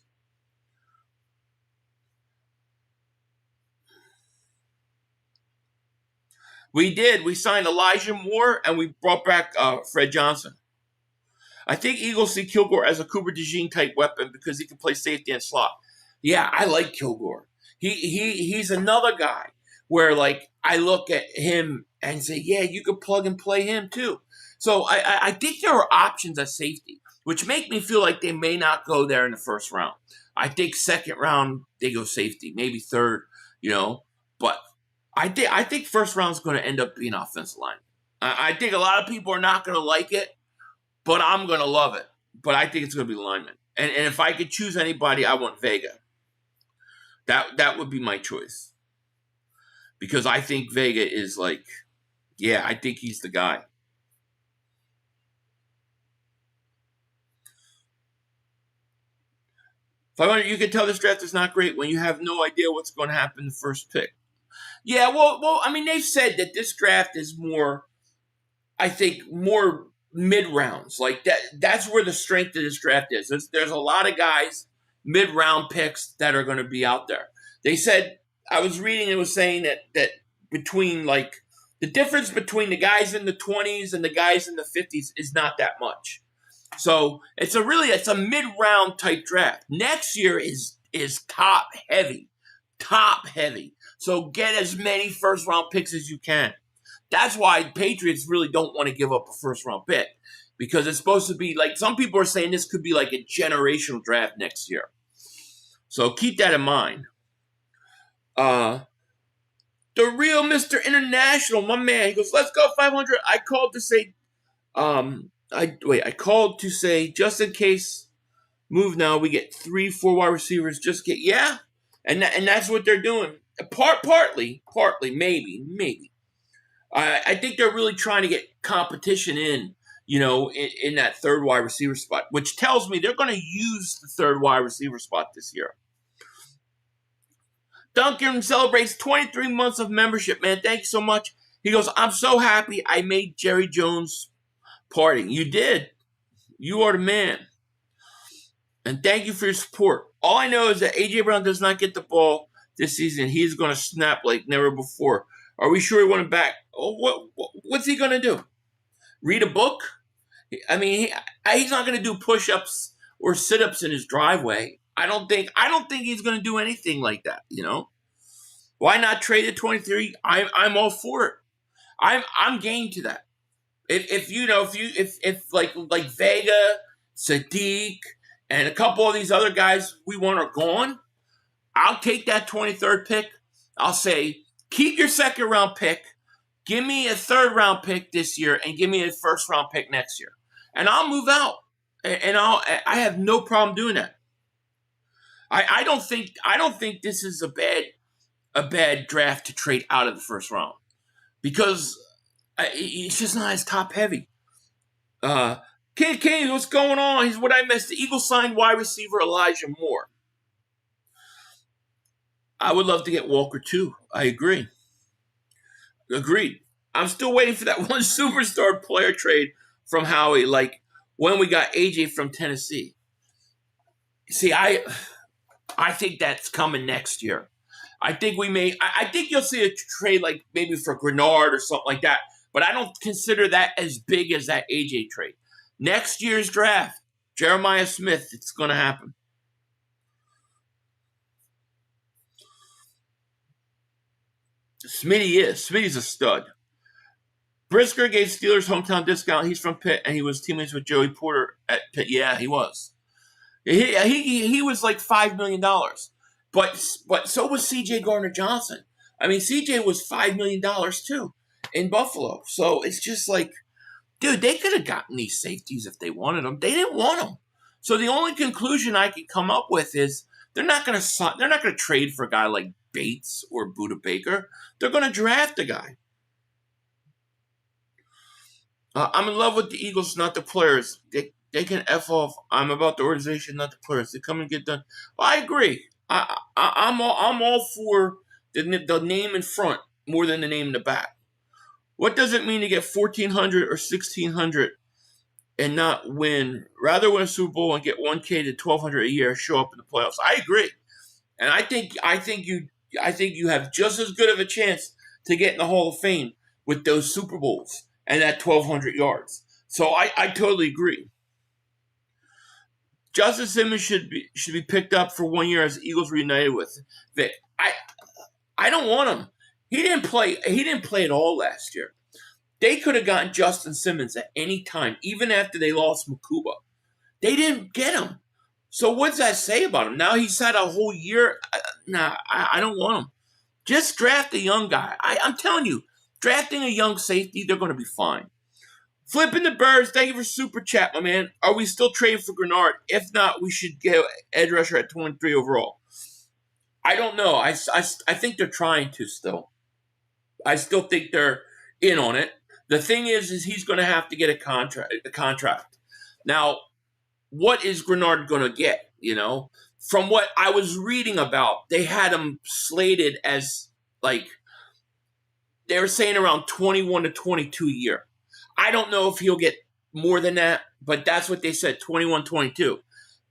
We did. We signed Elijah Moore and we brought back Fred Johnson. I think Eagles see Kilgore as a Cooper DeJean type weapon because he can play safety and slot. Yeah, I like Kilgore. He's another guy where I look at him and say, yeah, you could plug and play him too. So I think there are options at safety, which make me feel like they may not go there in the first round. I think second round they go safety, maybe third, But I think first round is going to end up being offensive line. I think a lot of people are not going to like it. But I'm going to love it. But I think it's going to be lineman. And if I could choose anybody, I want Vega. That would be my choice. Because I think Vega is I think he's the guy. 500, you can tell this draft is not great when you have no idea what's going to happen in the first pick. Yeah, well, they've said that this draft is more, I think, more mid-rounds. That's where the strength of this draft is. There's a lot of guys mid-round picks that are going to be out there. They said, I was reading, it was saying that between like the difference between the guys in the 20s and the guys in the 50s is not that much. So it's a mid-round type draft. Next year is top heavy. So get as many first-round picks as you can. That's why Patriots really don't want to give up a first-round pick, because it's supposed to be like, some people are saying this could be like a generational draft next year. So keep that in mind. The real Mr. International, my man, he goes, let's go 500. I called to say, just in case, move now, we get 3-4 wide receivers, and that's what they're doing. Partly, maybe. I think they're really trying to get competition in that third wide receiver spot, which tells me they're going to use the third wide receiver spot this year. Duncan celebrates 23 months of membership, man. Thank you so much. He goes, I'm so happy I made Jerry Jones party. You did. You are the man. And thank you for your support. All I know is that A.J. Brown does not get the ball this season. He's going to snap like never before. Are we sure he won it back? Oh, what's he going to do? Read a book? I mean, he's not going to do push-ups or sit-ups in his driveway. I don't think he's going to do anything like that, Why not trade at 23? I'm all for it. I'm game to that. If like Vega, Sadiq, and a couple of these other guys we want are gone, I'll take that 23rd pick. I'll say, keep your second round pick, give me a third round pick this year, and give me a first round pick next year, and I'll move out. And I have no problem doing that. I don't think this is a bad draft to trade out of the first round, because it's just not as top heavy. King, what's going on? Here's what I missed. The Eagles signed wide receiver Elijah Moore. I would love to get Walker too. I agree. Agreed. I'm still waiting for that one superstar player trade from Howie, like when we got AJ from Tennessee. See, I think that's coming next year. I think you'll see a trade like maybe for Grenard or something like that, but I don't consider that as big as that AJ trade. Next year's draft, Jeremiah Smith, it's going to happen. Smitty's a stud. Brisker gave Steelers hometown discount. He's from Pitt, and he was teammates with Joey Porter at Pitt. Yeah, he was. He was like $5 million. But so was C.J. Gardner-Johnson. I mean, C.J. was $5 million too in Buffalo. So it's just like, dude, they could have gotten these safeties if they wanted them. They didn't want them. So the only conclusion I could come up with is they're not going to trade for a guy like Bates or Budda Baker. They're going to draft a guy. I'm in love with the Eagles, not the players. They can F off. I'm about the organization, not the players. They come and get done. Well, I agree. I'm all for the name in front more than the name in the back. What does it mean to get 1,400 or 1,600 and not win? Rather win a Super Bowl and get $1K to $1,200 a year, show up in the playoffs. I agree, and I think you have just as good of a chance to get in the Hall of Fame with those Super Bowls and that 1,200 yards. So I totally agree. Justin Simmons should be picked up for 1 year as the Eagles reunited with Vic. I don't want him. He didn't play at all last year. They could have gotten Justin Simmons at any time, even after they lost Makuba. They didn't get him. So what does that say about him? Now he's had a whole year. I don't want him. Just draft a young guy. I'm telling you, drafting a young safety, they're going to be fine. Flipping the Birds, thank you for super chat, my man. Are we still trading for Grenard? If not, we should get edge rusher at 23 overall. I don't know. I think they're trying to still. I still think they're in on it. The thing is he's going to have to get a contract. Now, what is Grenard going to get? From what I was reading about, they had him slated as like they were saying around 21 to 22 a year. I don't know if he'll get more than that, but that's what they said, 21, 22.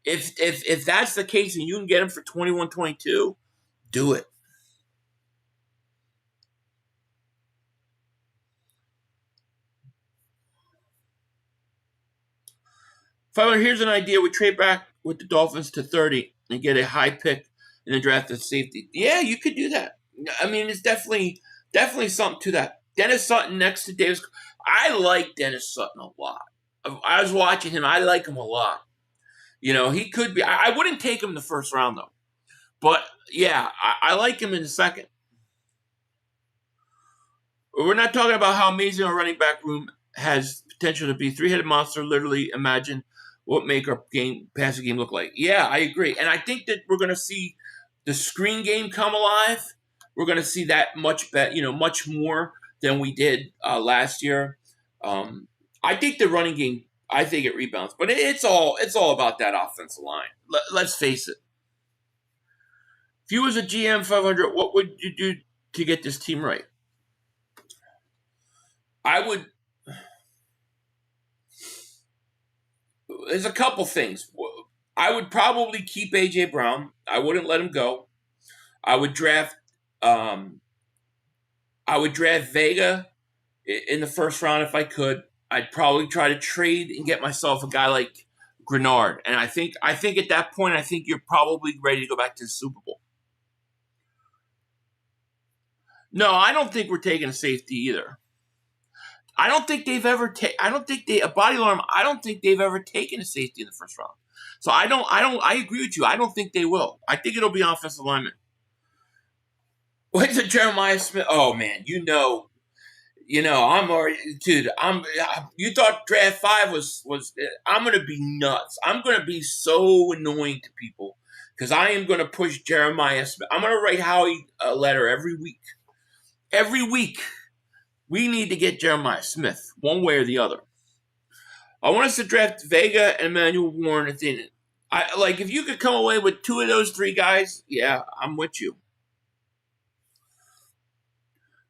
If that's the case and you can get him for 21-22, do it. Finally, here's an idea. We trade back with the Dolphins to 30 and get a high pick in the draft of safety. Yeah, you could do that. I mean, it's definitely something to that. Dennis Sutton next to Davis. I like Dennis Sutton a lot. I was watching him. I like him a lot. You know, he could be. I wouldn't take him in the first round, though. But, yeah, I like him in the second. We're not talking about how amazing our running back room has potential to be. Three-headed monster, literally imagine what make our passing game look like. Yeah, I agree. And I think that we're going to see the screen game come alive. We're going to see that much more than we did last year. I think the running game, I think it rebounds. But it's all about that offensive line. Let's face it. If you was a GM 500, what would you do to get this team right? There's a couple things. I would probably keep A.J. Brown. I wouldn't let him go. I would draft Vega in the first round if I could. I'd probably try to trade and get myself a guy like Grenard. And I think at that point, I think you're probably ready to go back to the Super Bowl. No, I don't think we're taking a safety either. I don't think they've ever a body alarm. I don't think they've ever taken a safety in the first round. So I agree with you. I don't think they will. I think it'll be offensive lineman. When's the Jeremiah Smith? Oh man, I'm already, dude. You thought draft 5 was. I'm gonna be nuts. I'm gonna be so annoying to people because I am gonna push Jeremiah Smith. I'm gonna write Howie a letter every week. Every week. We need to get Jeremiah Smith, one way or the other. I want us to draft Vega and Emmanuel Warren at the end. If you could come away with 2 of those 3 guys, yeah, I'm with you.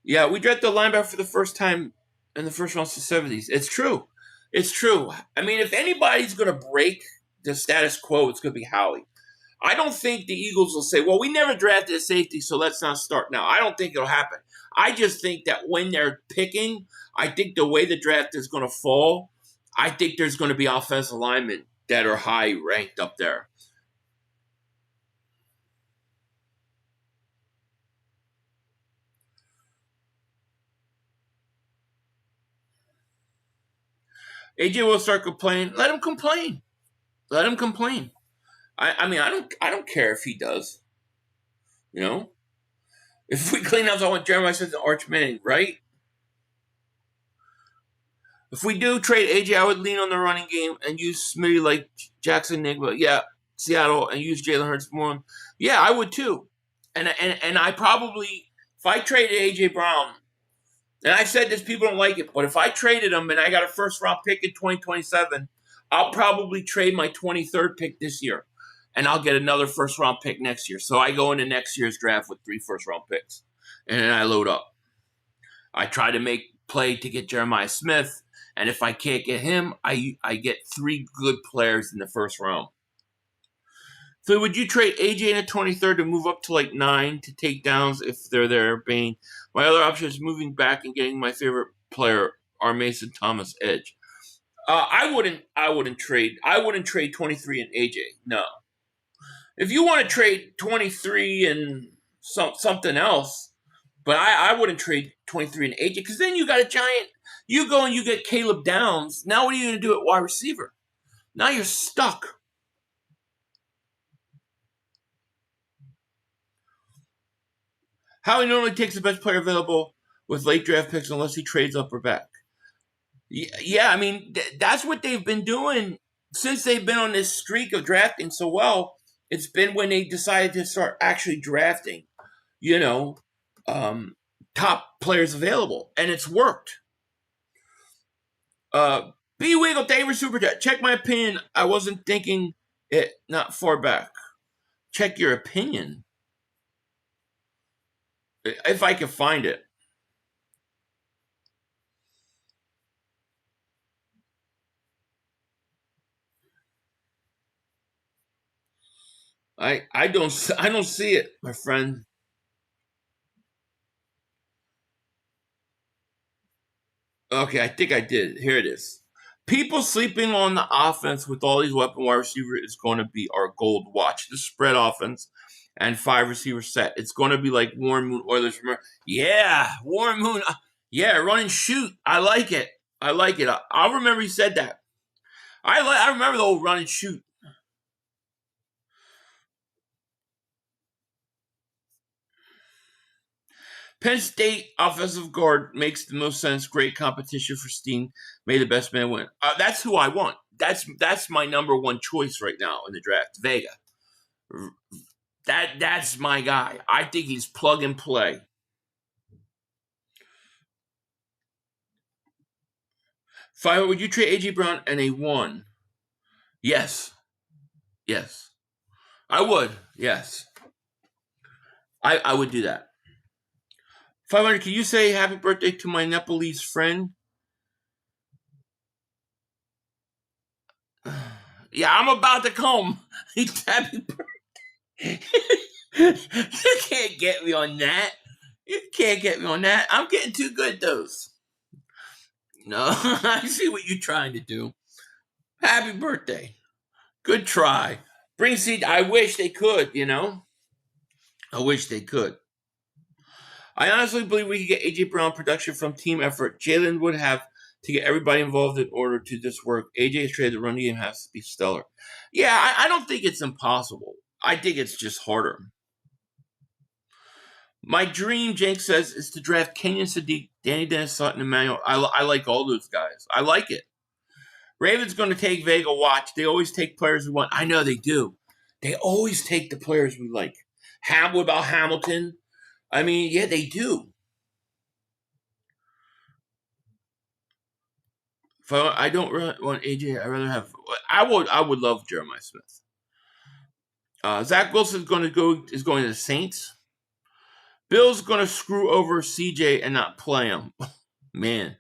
Yeah, we drafted the linebacker for the first time in the first round since the 70s. It's true. It's true. I mean, if anybody's going to break the status quo, it's going to be Howie. I don't think the Eagles will say, well, we never drafted a safety, so let's not start now. I don't think it'll happen. I just think that when they're picking, I think the way the draft is going to fall, I think there's going to be offensive linemen that are high ranked up there. AJ will start complaining. Let him complain. Let him complain. I mean, I don't care if he does. You know? If we clean up, I want Jeremiah Smith and Arch Manning, right? If we do trade AJ, I would lean on the running game and use Smitty like Jackson Nigba. Yeah, Seattle, and use Jalen Hurts more. Yeah, I would too. And I probably, if I traded AJ Brown, and I've said this, people don't like it, but if I traded him and I got a first round pick in 2027, I'll probably trade my 23rd pick this year. And I'll get another first round pick next year. So I go into next year's draft with 3 first round picks. And then I load up. I try to make play to get Jeremiah Smith. And if I can't get him, I get 3 good players in the first round. So would you trade AJ in the 23rd to move up to like 9 to take downs if they're there, Bane? My other option is moving back and getting my favorite player, our Mason Thomas edge. I wouldn't trade 23 and AJ. No. If you want to trade 23 and something else, but I wouldn't trade 23 and AJ because then you got a giant. You go and you get Caleb Downs. Now what are you going to do at wide receiver? Now you're stuck. Howie normally takes the best player available with late draft picks unless he trades up or back. Yeah, I mean, that's what they've been doing since they've been on this streak of drafting so well. It's been when they decided to start actually drafting, top players available. And it's worked. B Wiggle, thank you for Super Chat. Check my opinion. I wasn't thinking it not far back. Check your opinion. If I can find it. I don't see it, my friend. Okay, I think I did. Here it is. People sleeping on the offense with all these weapon wide receivers is going to be our gold. Watch the spread offense and 5 receiver set. It's going to be like Warren Moon Oilers. Yeah, Warren Moon. Yeah, run and shoot. I like it. I like it. I remember he said that. I remember the old run and shoot. Penn State offensive guard makes the most sense. Great competition for Steen. May the best man win. That's who I want. That's my number one choice right now in the draft. Vega. That's my guy. I think he's plug and play. Five, would you trade AJ Brown and a 1? Yes. Yes. I would. Yes. I would do that. 500, can you say happy birthday to my Nepalese friend? Yeah, I'm about to come. Happy birthday. You can't get me on that. You can't get me on that. I'm getting too good, those. No, I see what you're trying to do. Happy birthday. Good try. Bring seed. I wish they could, I wish they could. I honestly believe we could get AJ Brown production from team effort. Jalen would have to get everybody involved in order to this work. AJ's trade, the run game has to be stellar. Yeah, I don't think it's impossible. I think it's just harder. My dream, Jake says, is to draft Kenyon Sadiq, Danny Dennis, Sutton, Emmanuel. I like all those guys. I like it. Raven's going to take Vega. Watch. They always take players we want. I know they do. They always take the players we like. What about Hamilton? I mean, yeah, they do. I don't really want AJ. I rather have. I would love Jeremiah Smith. Zach Wilson is going to the Saints. Bill's going to screw over CJ and not play him. Man.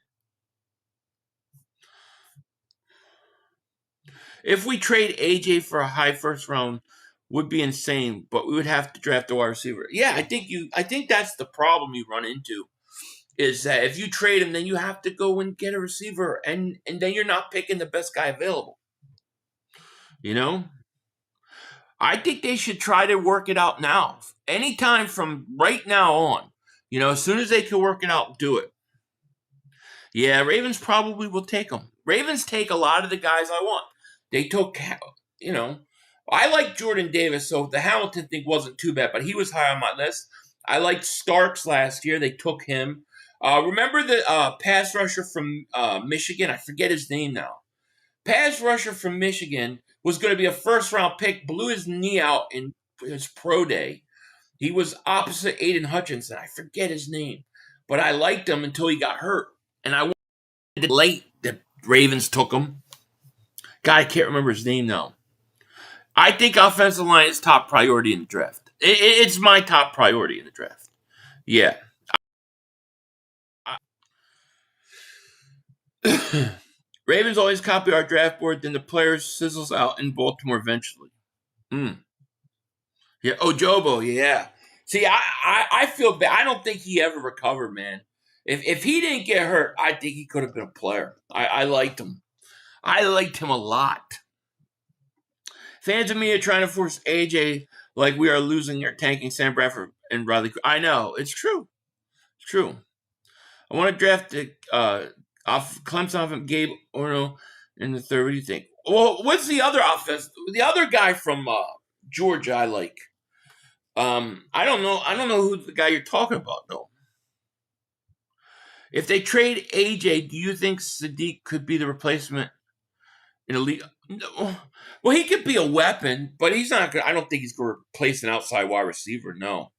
If we trade AJ for a high first round, would be insane, but we would have to draft a wide receiver. Yeah, I think that's the problem you run into, is that if you trade him, then you have to go and get a receiver, and then you're not picking the best guy available. I think they should try to work it out now. Anytime from right now on. As soon as they can work it out, do it. Yeah, Ravens probably will take them. Ravens take a lot of the guys I want. They took, I like Jordan Davis, so the Hamilton thing wasn't too bad, but he was high on my list. I liked Starks last year. They took him. Remember the pass rusher from Michigan? I forget his name now. Pass rusher from Michigan was going to be a first-round pick, blew his knee out in his pro day. He was opposite Aiden Hutchinson. I forget his name, but I liked him until he got hurt, and I wanted it late. The Ravens took him. God, I can't remember his name now. I think offensive line is top priority in the draft. It's my top priority in the draft. Yeah. Ravens always copy our draft board, then the players sizzles out in Baltimore eventually. Yeah, Ojobo, yeah. See, I feel bad. I don't think he ever recovered, man. If he didn't get hurt, I think he could have been a player. I liked him. I liked him a lot. Fans of me are trying to force AJ like we are losing or tanking Sam Bradford and Riley. I know. It's true. It's true. I want to draft off Clemson off of Gabe Orno in the third. What do you think? Well, what's the other offense? The other guy from Georgia I like. I don't know. I don't know who the guy you're talking about, though. If they trade AJ, do you think Sadiq could be the replacement in a league? No. Well, he could be a weapon, but he's not going. I don't think he's going to replace an outside wide receiver. No,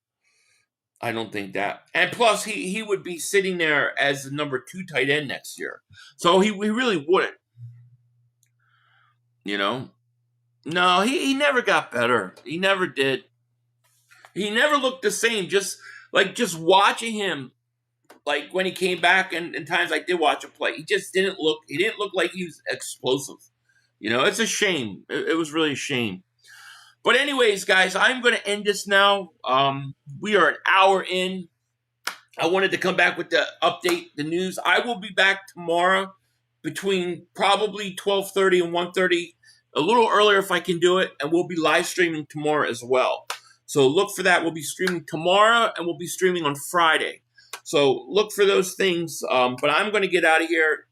I don't think that. And plus, he would be sitting there as the number 2 tight end next year, so he really wouldn't. No, he never got better. He never did. He never looked the same. Just watching him, like when he came back, and times I did watch him play, he just didn't look. He didn't look like he was explosive. It's a shame. It was really a shame. But anyways, guys, I'm going to end this now. We are an hour in. I wanted to come back with the update, the news. I will be back tomorrow between probably 12:30 and 1:30, a little earlier if I can do it, and we'll be live streaming tomorrow as well. So look for that. We'll be streaming tomorrow, and we'll be streaming on Friday. So look for those things. But I'm going to get out of here.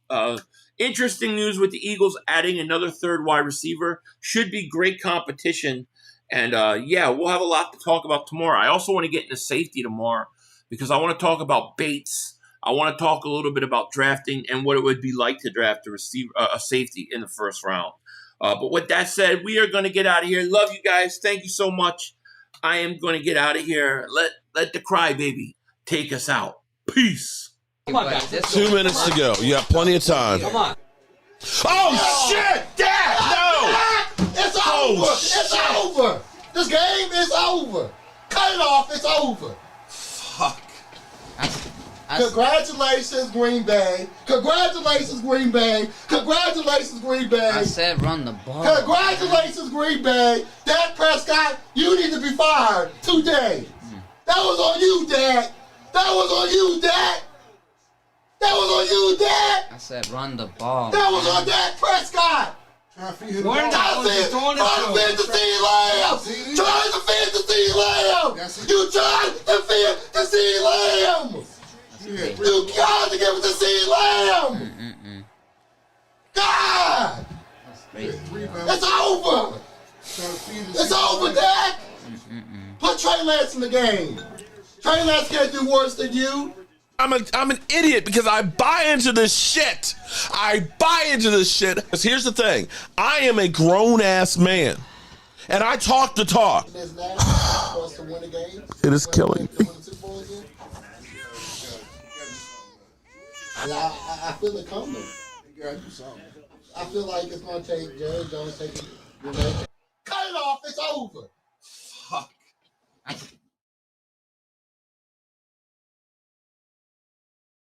Interesting news with the Eagles adding another third wide receiver. Should be great competition. And, yeah, we'll have a lot to talk about tomorrow. I also want to get into safety tomorrow because I want to talk about Bates. I want to talk a little bit about drafting and what it would be like to draft a safety in the first round. But with that said, we are going to get out of here. Love you guys. Thank you so much. I am going to get out of here. Let the crybaby take us out. Peace. Come on, guys. 2 minutes to go. You have plenty of time. Come on. Oh, shit! Dad, no! It's over. It's over. This game is over. Cut it off. It's over. Fuck. Congratulations, Green Bay. Congratulations, Green Bay. Congratulations, Green Bay. I said run the ball. Congratulations, Green Bay. Dak Prescott, you need to be fired today. That was on you, Dak. That was on you, Dak. That was on you, Dak. I said run the ball. That was on Dak Prescott. Trying to defend the CeeDee Lamb. Trying to defend the CeeDee Lamb. You tried to defend the CeeDee Lamb. You got to give it to CeeDee Lamb. God. It's over. It's over, Dak. Put Trey Lance in the game. Trey Lance can't do worse than you. I'm an idiot because I buy into this shit. I buy into this shit. Because here's the thing. I am a grown-ass man. And I talk the talk. It is killing me. I feel it coming. I feel like it's going to take Jerry Jones taking. Cut it off. It's over.